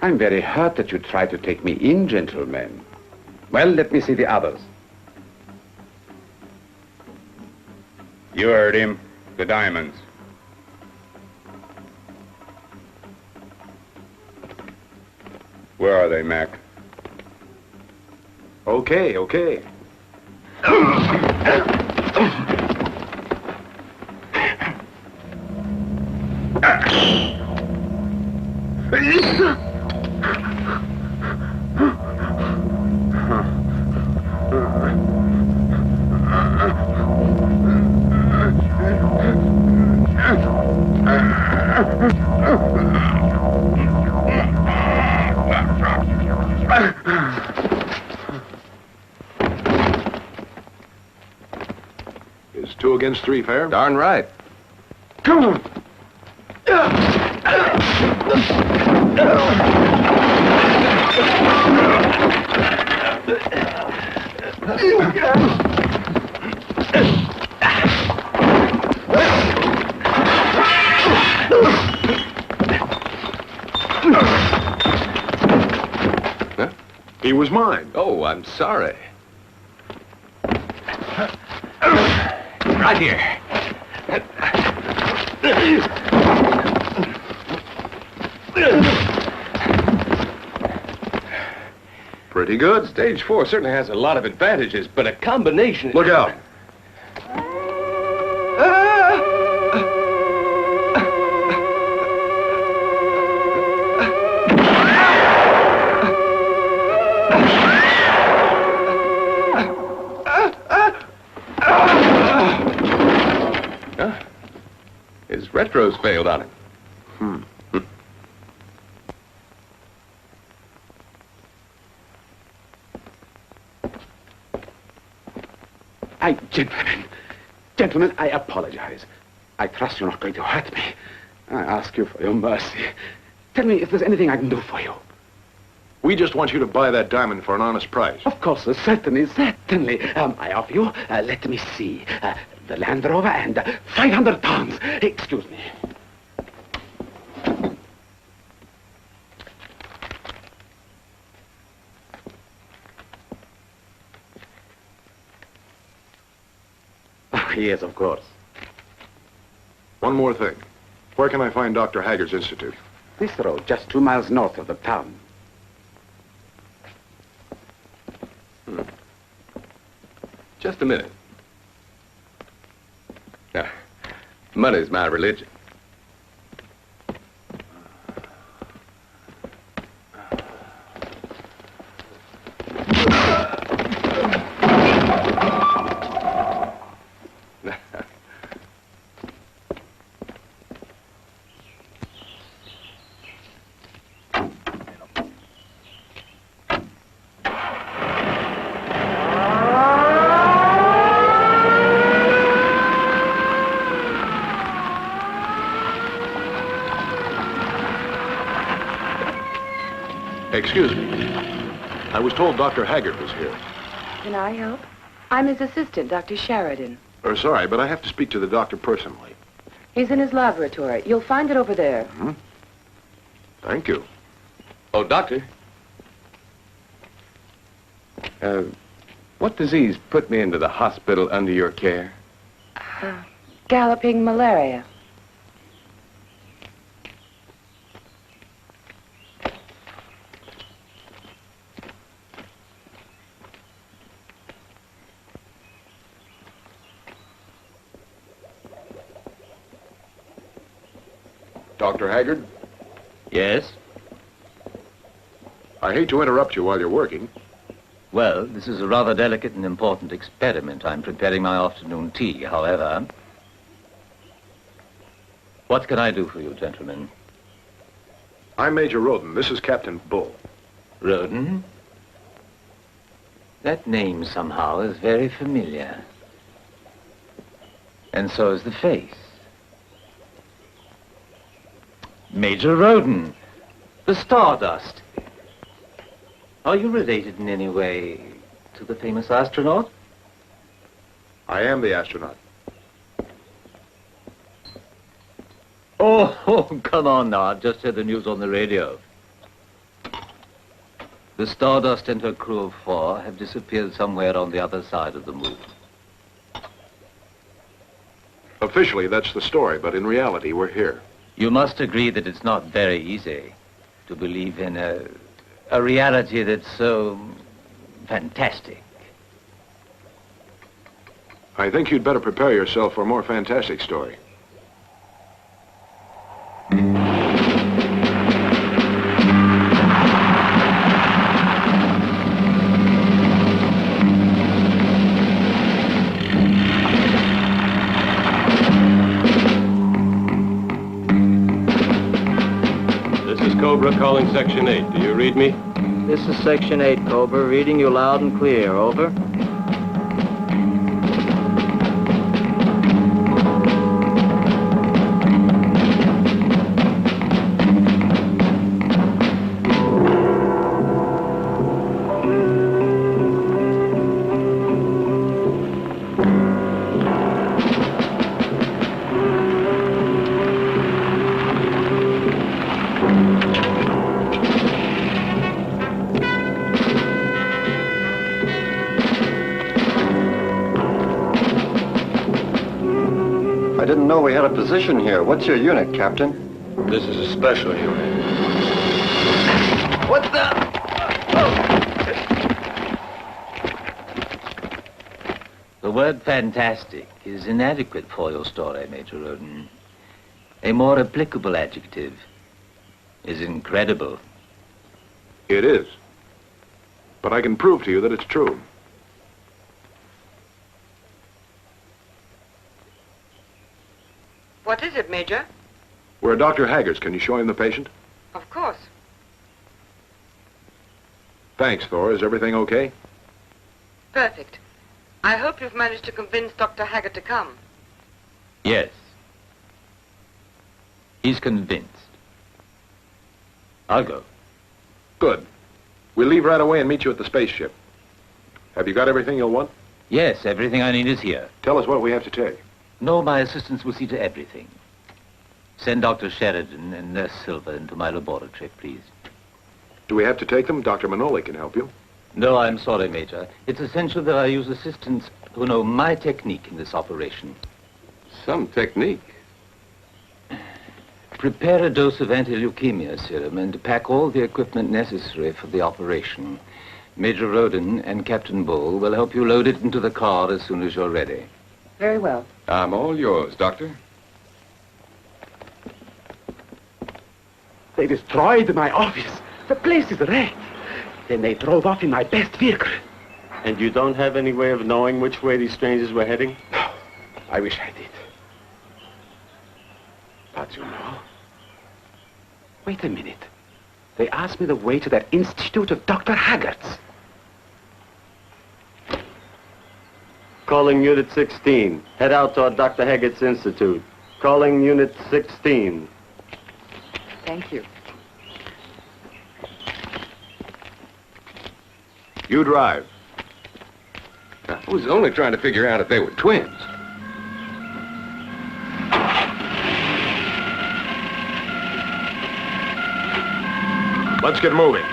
I'm very hurt that you tried to take me in, gentlemen. Well, let me see the others. You heard him. The diamonds. Where are they, Mac? Okay. Is 2 against 3 fair? Darn right. Come on. Huh? He was mine. Oh, I'm sorry. Right here. Pretty good. Stage 4 certainly has a lot of advantages, but a combination... Look out. His retros failed on him. Gentlemen, I apologize. I trust you're not going to hurt me. I ask you for your mercy. Tell me if there's anything I can do for you. We just want you to buy that diamond for an honest price. Of course, sir, certainly. I offer you, let me see, the Land Rover and 500 pounds. Excuse me. Yes, of course. One more thing. Where can I find Dr. Haggard's Institute? This road, just 2 miles north of the town. Just a minute. Money's my religion. Excuse me. I was told Dr. Haggard was here. Can I help? I'm his assistant, Dr. Sheridan. Sorry, but I have to speak to the doctor personally. He's in his laboratory. You'll find it over there. Hmm? Thank you. Oh, doctor. What disease put me into the hospital under your care? Galloping malaria. Dr. Haggard? Yes? I hate to interrupt you while you're working. Well, this is a rather delicate and important experiment. I'm preparing my afternoon tea, however. What can I do for you, gentlemen? I'm Major Roden. This is Captain Bull. Roden? That name somehow is very familiar. And so is the face. Major Roden, the Stardust. Are you related in any way to the famous astronaut? I am the astronaut. Oh, come on now. I've just heard the news on the radio. The Stardust and her crew of 4 have disappeared somewhere on the other side of the moon. Officially, that's the story, but in reality, we're here. You must agree that it's not very easy to believe in a reality that's so fantastic. I think you'd better prepare yourself for a more fantastic story. Cobra calling Section 8. Do you read me? This is Section 8, Cobra. Reading you loud and clear. Over. We had a position here. What's your unit, Captain? This is a special unit. What the? The word fantastic is inadequate for your story, Major Roden. A more applicable adjective is incredible. It is. But I can prove to you that it's true. What is it, Major? We're Dr. Haggard's. Can you show him the patient? Of course. Thanks, Thor. Is everything okay? Perfect. I hope you've managed to convince Dr. Haggard to come. Yes. He's convinced. I'll go. Good. We'll leave right away and meet you at the spaceship. Have you got everything you'll want? Yes, everything I need is here. Tell us what we have to take. No, my assistants will see to everything. Send Dr. Sheridan and Nurse Silver into my laboratory, please. Do we have to take them? Dr. Manoli can help you. No, I'm sorry, Major. It's essential that I use assistants who know my technique in this operation. Some technique? Prepare a dose of anti-leukemia serum and pack all the equipment necessary for the operation. Major Roden and Captain Bull will help you load it into the car as soon as you're ready. Very well. I'm all yours, Doctor. They destroyed my office. The place is wrecked. Then they drove off in my best vehicle. And you don't have any way of knowing which way these strangers were heading? No, I wish I did. But you know... Wait a minute. They asked me the way to that institute of Dr. Haggard's. Calling Unit 16. Head out toward Dr. Haggard's Institute. Calling Unit 16. Thank you. You drive. I was only trying to figure out if they were twins. Let's get moving.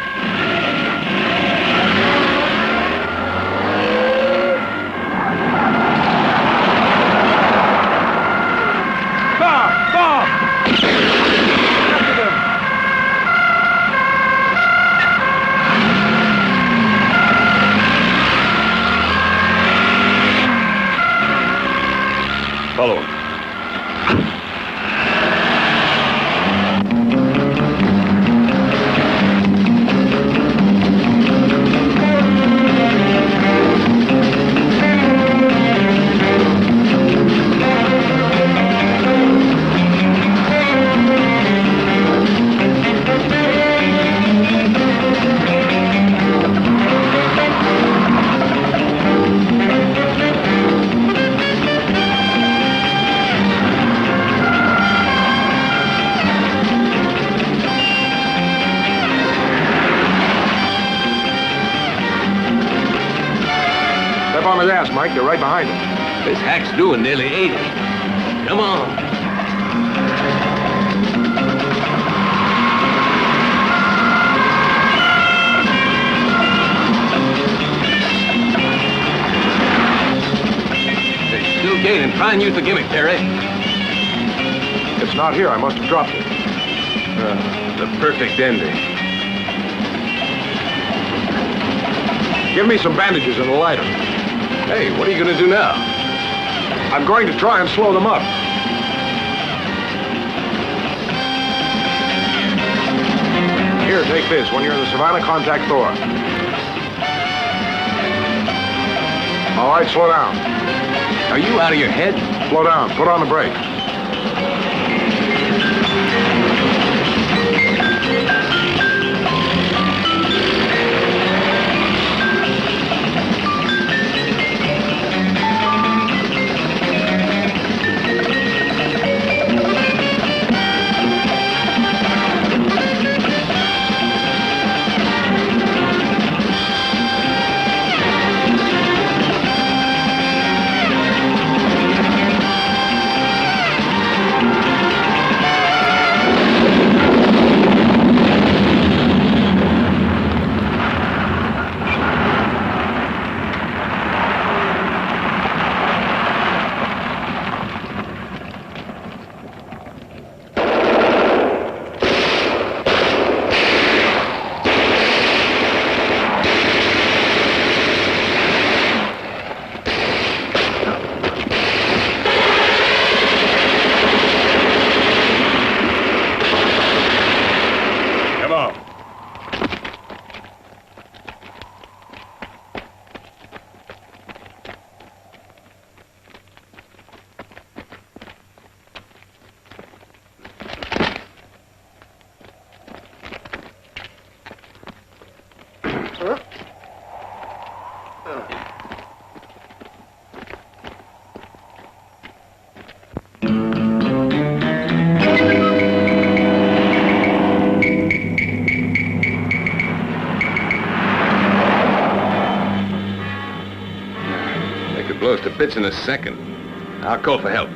Follow him. On his ass, Mike. They're right behind him. This hack's doing nearly 80. Come on. They're still gaining. Try and use the gimmick, Terry. It's not here. I must have dropped it. The perfect ending. Give me some bandages and a lighter. Hey, what are you going to do now? I'm going to try and slow them up. Here, take this. When you're in the Savannah, contact Thor. All right, slow down. Are you out of your head? Slow down. Put on the brakes. Blow us to bits in a second. I'll call for help.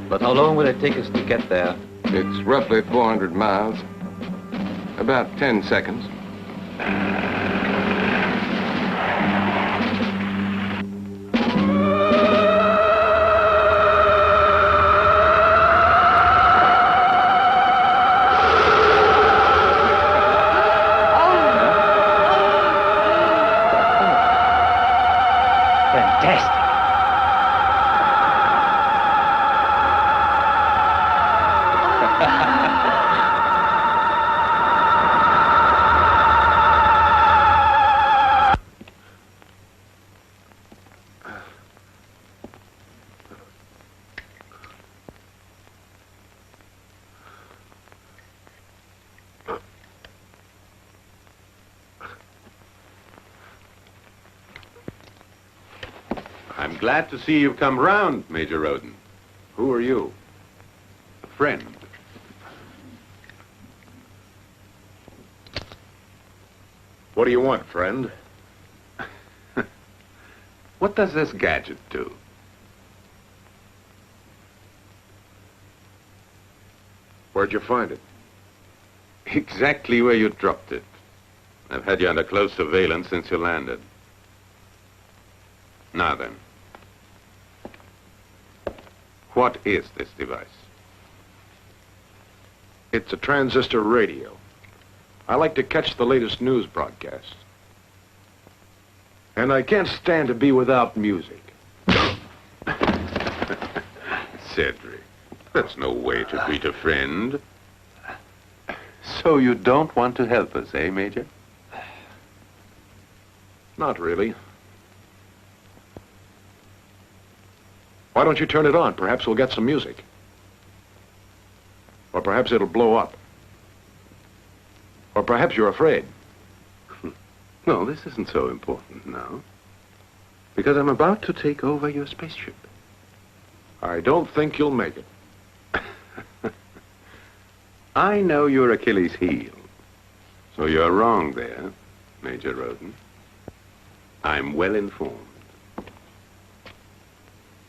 But how long will it take us to get there? It's roughly 400 miles. About 10 seconds. I'm glad to see you've come round, Major Roden. Who are you? A friend. What do you want, friend? What does this gadget do? Where'd you find it? Exactly where you dropped it. I've had you under close surveillance since you landed. Now then. What is this device? It's a transistor radio. I like to catch the latest news broadcasts. And I can't stand to be without music. Cedric, that's no way to greet a friend. So you don't want to help us, eh, Major? Not really. Why don't you turn it on? Perhaps we'll get some music. Or perhaps it'll blow up. Or perhaps you're afraid. No, this isn't so important now. Because I'm about to take over your spaceship. I don't think you'll make it. I know your Achilles heel. So you're wrong there, Major Roden. I'm well informed.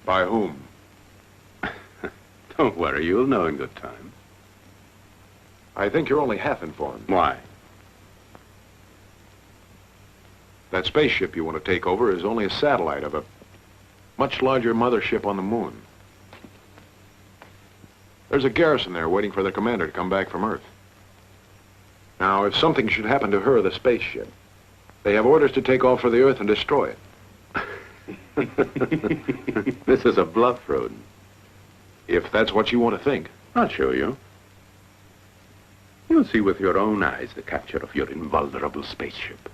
By whom? Don't worry, you'll know in good time. I think you're only half informed. Why? That spaceship you want to take over is only a satellite of a much larger mothership on the moon. There's a garrison there waiting for their commander to come back from Earth. Now, if something should happen to her, the spaceship, they have orders to take off for the Earth and destroy it. This is a bluff, Roden. If that's what you want to think. I'll show you. You'll see with your own eyes the capture of your invulnerable spaceship.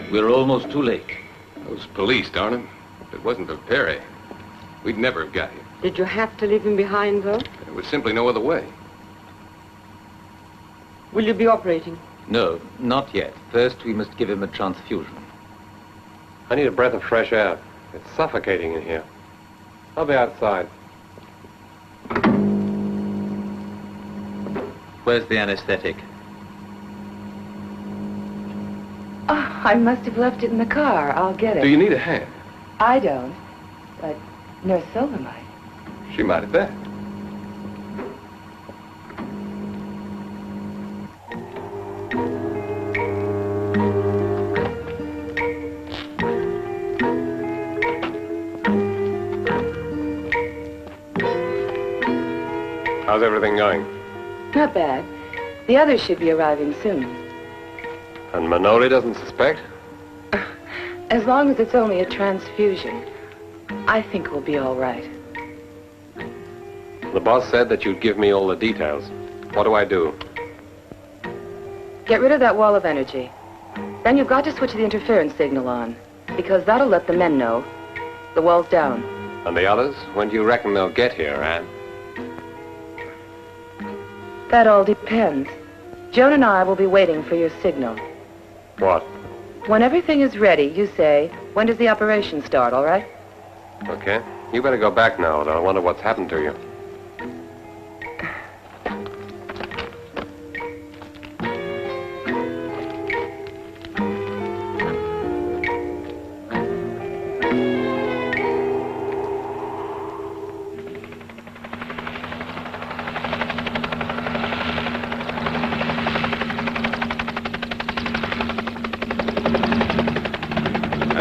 We're almost too late. Those police, darn them. If it wasn't for Perry, we'd never have got here. Did you have to leave him behind, though? There was simply no other way. Will you be operating? No, not yet. First, we must give him a transfusion. I need a breath of fresh air. It's suffocating in here. I'll be outside. Where's the anesthetic? Oh, I must have left it in the car. I'll get it. Do you need a hand? I don't, but Nurse Silver might. She might at that. How's everything going? Not bad. The others should be arriving soon. And Manoli doesn't suspect? As long as it's only a transfusion, I think we'll be all right. The boss said that you'd give me all the details. What do I do? Get rid of that wall of energy. Then you've got to switch the interference signal on, because that'll let the men know the wall's down. And the others? When do you reckon they'll get here, Anne? That all depends. Joan and I will be waiting for your signal. What? When everything is ready, you say, when does the operation start, all right? Okay. You better go back now, and I wonder what's happened to you.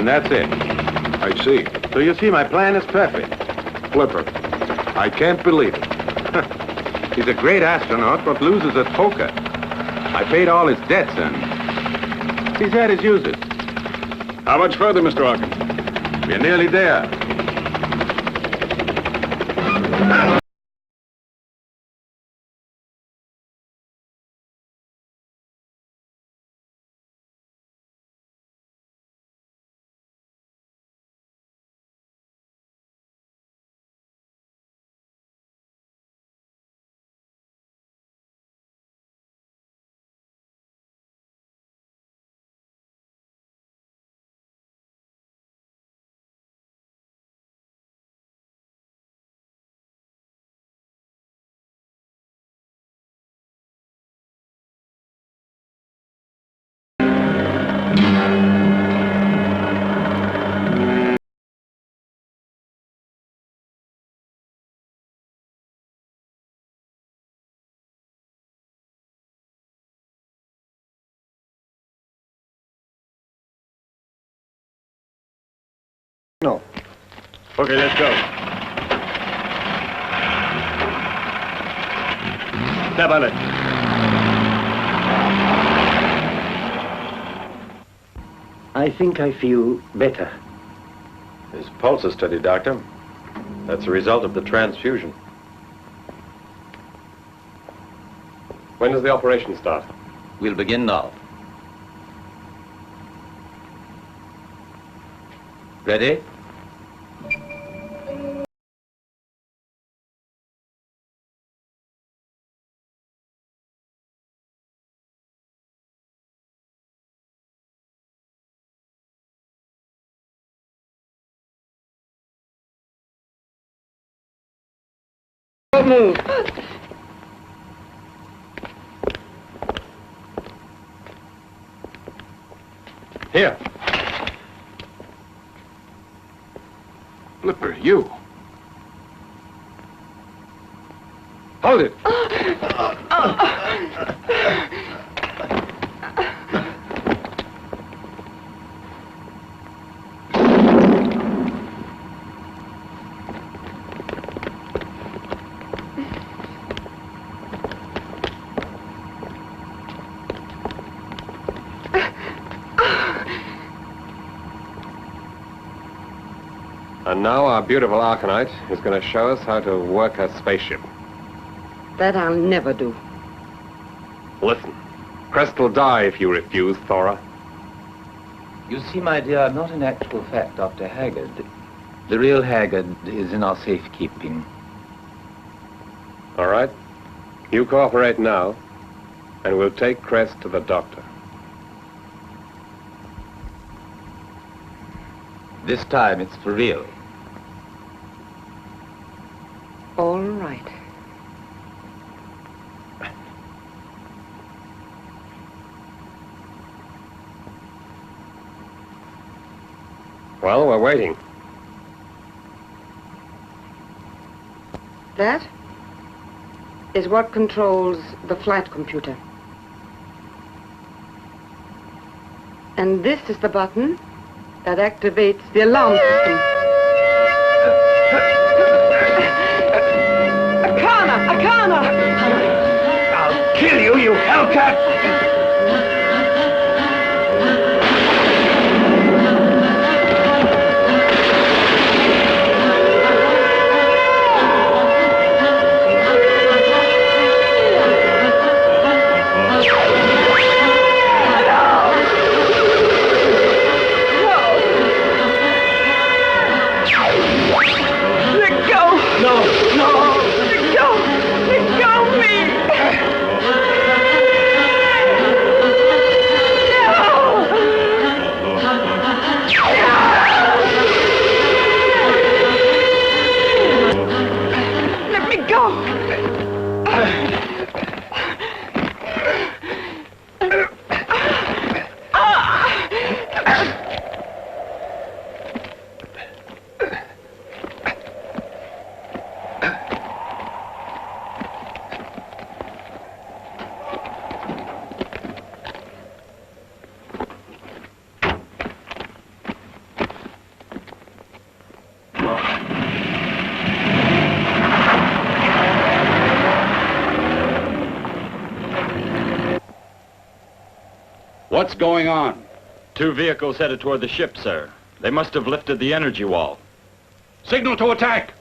and that's it. I see. So you see, my plan is perfect. Flipper, I can't believe it. He's a great astronaut, but loses at poker. I paid all his debts, and he's had his uses. How much further, Mr. Hawkins? We're nearly there. No. Okay, let's go. Step on it. I think I feel better. His pulse is steady, Doctor. That's a result of the transfusion. When does the operation start? We'll begin now. Ready? Don't move. Here. Flipper, you. Hold it. And now our beautiful Arcanite is going to show us how to work her spaceship. That I'll never do. Listen, Crest will die if you refuse, Thora. You see, my dear, not in actual fact Dr. Haggard. The real Haggard is in our safekeeping. All right. You cooperate now, and we'll take Crest to the doctor. This time it's for real. All right. Well, we're waiting. That is what controls the flight computer. And this is the button that activates the alarm system. Akana! I'll kill you, you hellcat! What's going on? 2 vehicles headed toward the ship, sir. They must have lifted the energy wall. Signal to attack!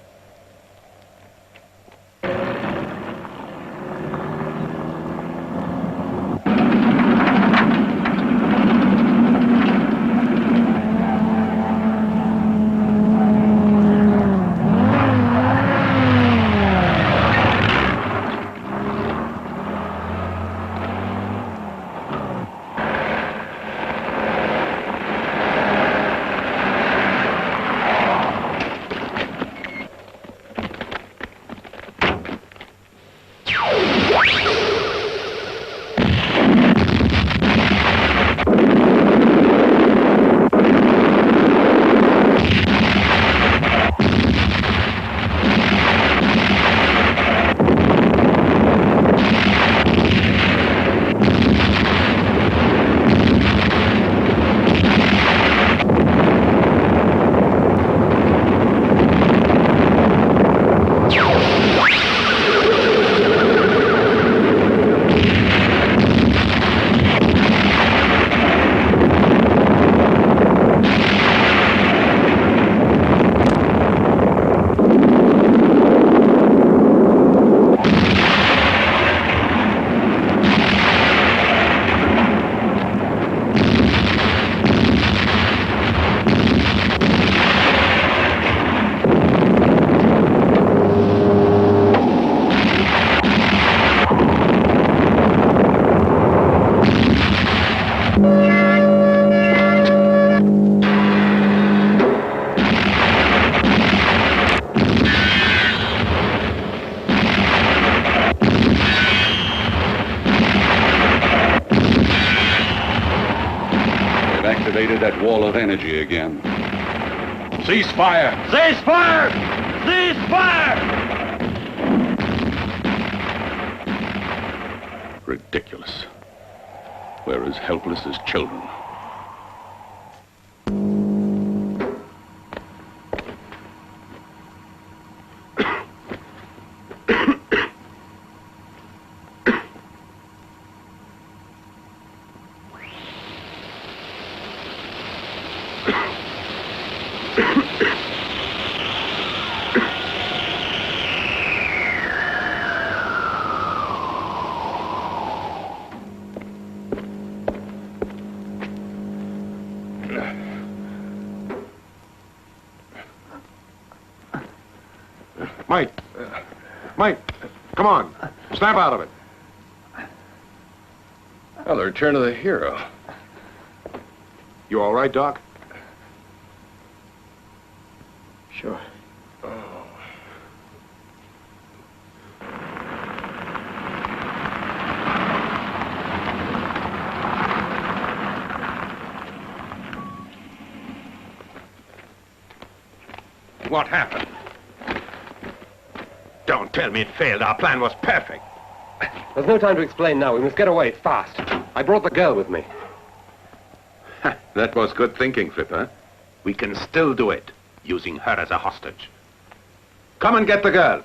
That wall of energy again. Cease fire! Cease fire! Cease fire! Ridiculous. We're as helpless as children. Mike, come on. Snap out of it. Oh, the return of the hero. You all right, Doc? Sure. What happened? Don't tell me it failed. Our plan was perfect. There's no time to explain now. We must get away fast. I brought the girl with me. That was good thinking, Flipper. We can still do it, using her as a hostage. Come and get the girl.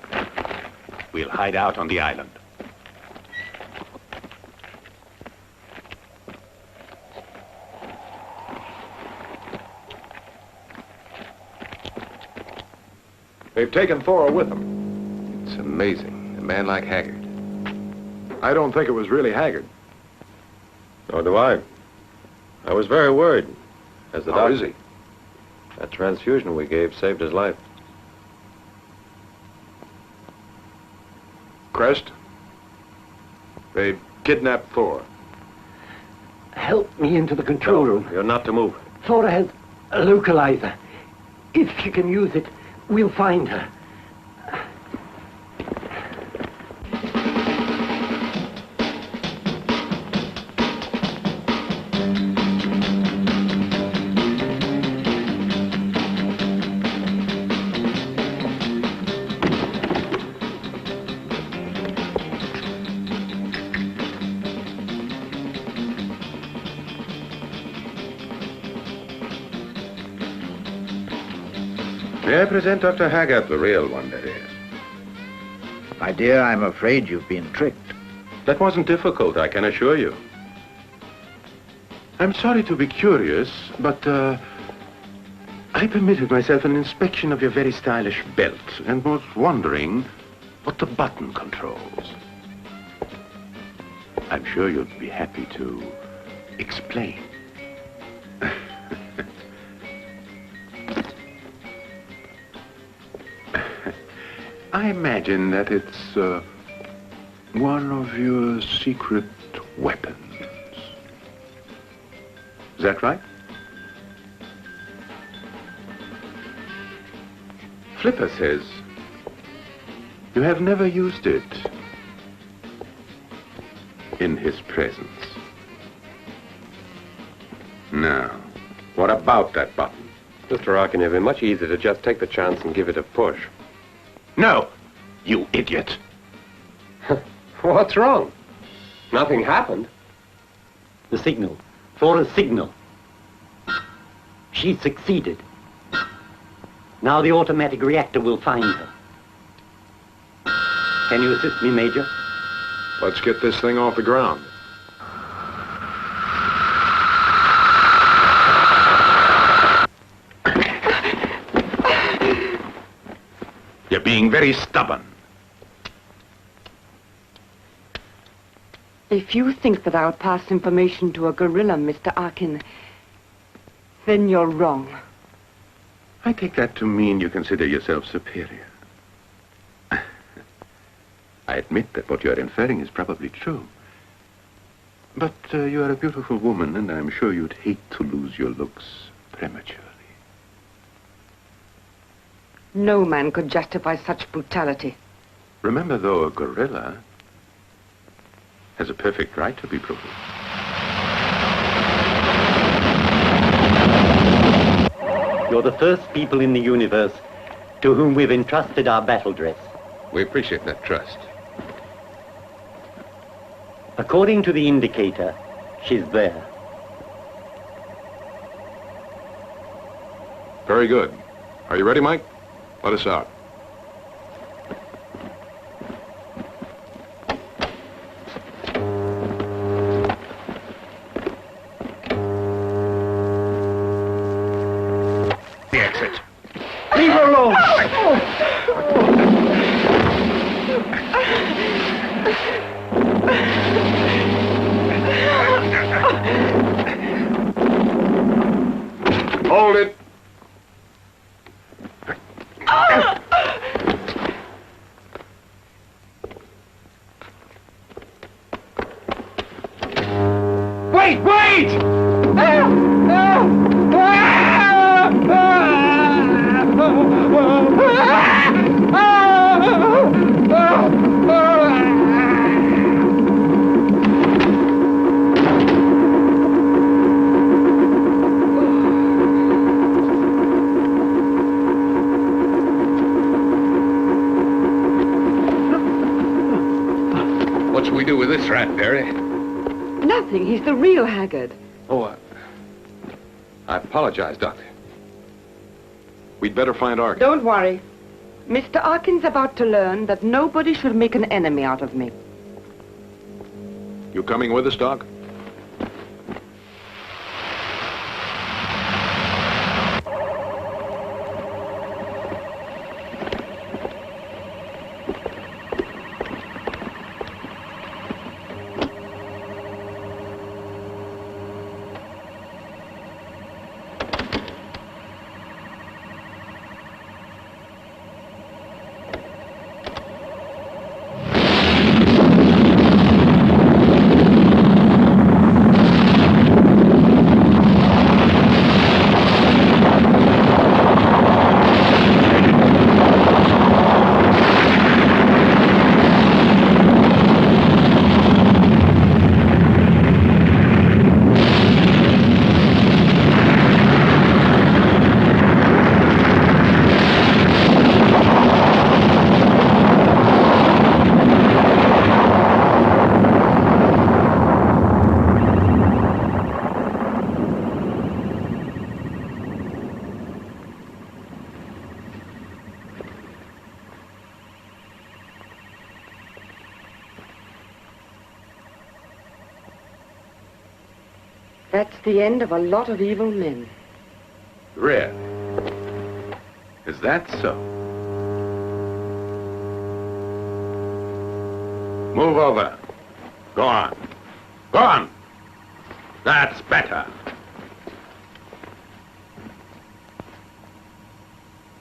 We'll hide out on the island. They've taken Thora with them. It's amazing. A man like Haggard. I don't think it was really Haggard. Nor do I. I was very worried. As the How doctor. is he? That transfusion we gave saved his life. Crest? They've kidnapped Thora. Help me into the control room. You're not to move. Thora has a localizer. If she can use it, we'll find her. May I present Dr. Haggard, the real one, that is? My dear, I'm afraid you've been tricked. That wasn't difficult, I can assure you. I'm sorry to be curious, but I permitted myself an inspection of your very stylish belt and was wondering what the button controls. I'm sure you'd be happy to explain. I imagine that it's one of your secret weapons. Is that right? Flipper says you have never used it in his presence. Now, what about that button? Mr. Arkin, it'd be much easier to just take the chance and give it a push. No, you idiot. What's wrong? Nothing happened. The signal. Thora's signal. She succeeded. Now the automatic reactor will find her. Can you assist me, Major? Let's get this thing off the ground. You're being very stubborn. If you think that I'll pass information to a gorilla, Mr. Arkin, then you're wrong. I take that to mean you consider yourself superior. I admit that what you're inferring is probably true. But you are a beautiful woman, and I'm sure you'd hate to lose your looks prematurely. No man could justify such brutality. Remember, though, a gorilla has a perfect right to be brutal. You're the first people in the universe to whom we've entrusted our battle dress. We appreciate that trust. According to the indicator, she's there. Very good. Are you ready, Mike? Let us out. The exit. Leave her alone! Hold it. Wait, wait! What shall we do with this rat, Barry? Nothing. He's the real Haggard. Oh, I apologize, Doctor. We'd better find Arkin. Don't worry. Mr. Arkin's about to learn that nobody should make an enemy out of me. You coming with us, Doc? That's the end of a lot of evil men. Really? Is that so? Move over. Go on. Go on. That's better.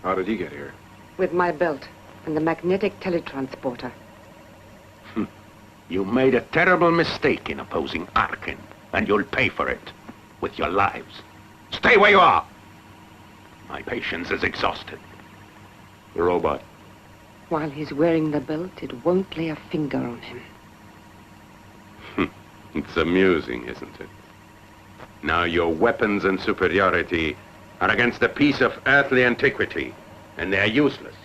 How did he get here? With my belt and the magnetic teletransporter. You made a terrible mistake in opposing Arkin, and you'll pay for it with your lives. Stay where you are. My patience is exhausted. The robot. While he's wearing the belt, it won't lay a finger on him. It's amusing, isn't it? Now your weapons and superiority are against a piece of earthly antiquity, and they're useless.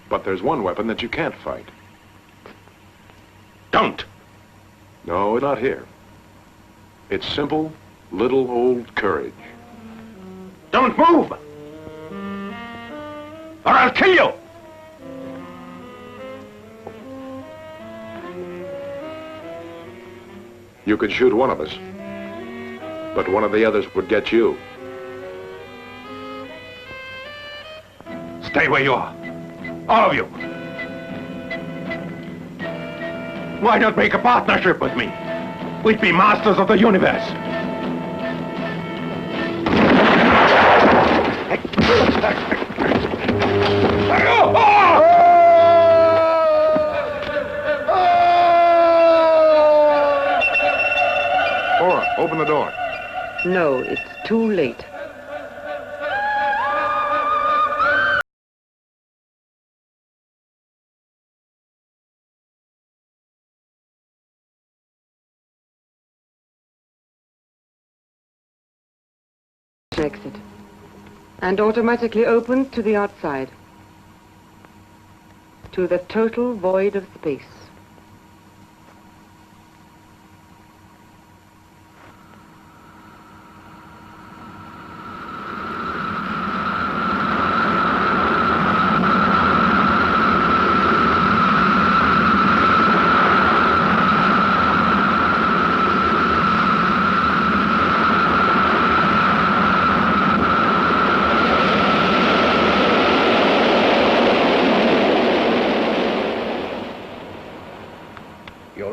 But there's one weapon that you can't fight. Don't! No, not here. It's simple, little old courage. Don't move! Or I'll kill you! You could shoot one of us, but one of the others would get you. Stay where you are. All of you. Why not make a partnership with me? We'd be masters of the universe. Thora, open the door. No, it's too late. Exit. And automatically opened to the outside. To the total void of space.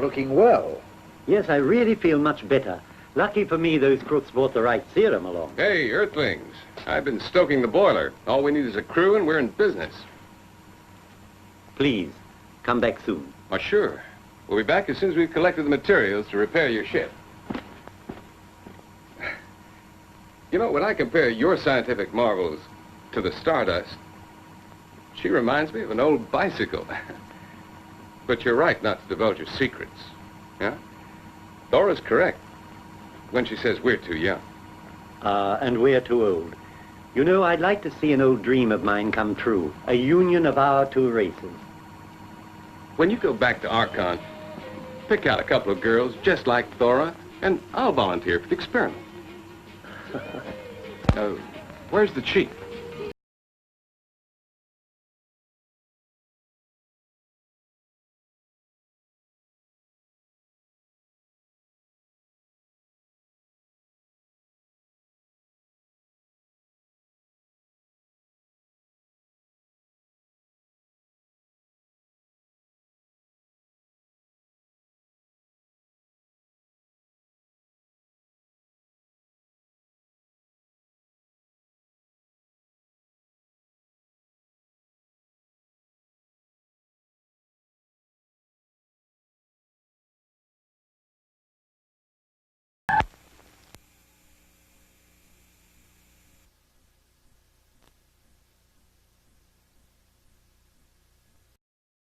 Looking well. Yes, I really feel much better. Lucky for me, those crooks brought the right serum along. Hey, Earthlings. I've been stoking the boiler. All we need is a crew, and we're in business. Please, come back soon. Oh, sure. We'll be back as soon as we've collected the materials to repair your ship. You know, when I compare your scientific marvels to the Stardust, she reminds me of an old bicycle. But you're right not to divulge your secrets, yeah? Thora's correct when she says we're too young. And we're too old. You know, I'd like to see an old dream of mine come true. A union of our two races. When you go back to Archon, pick out a couple of girls just like Thora, and I'll volunteer for the experiment. Where's the chief?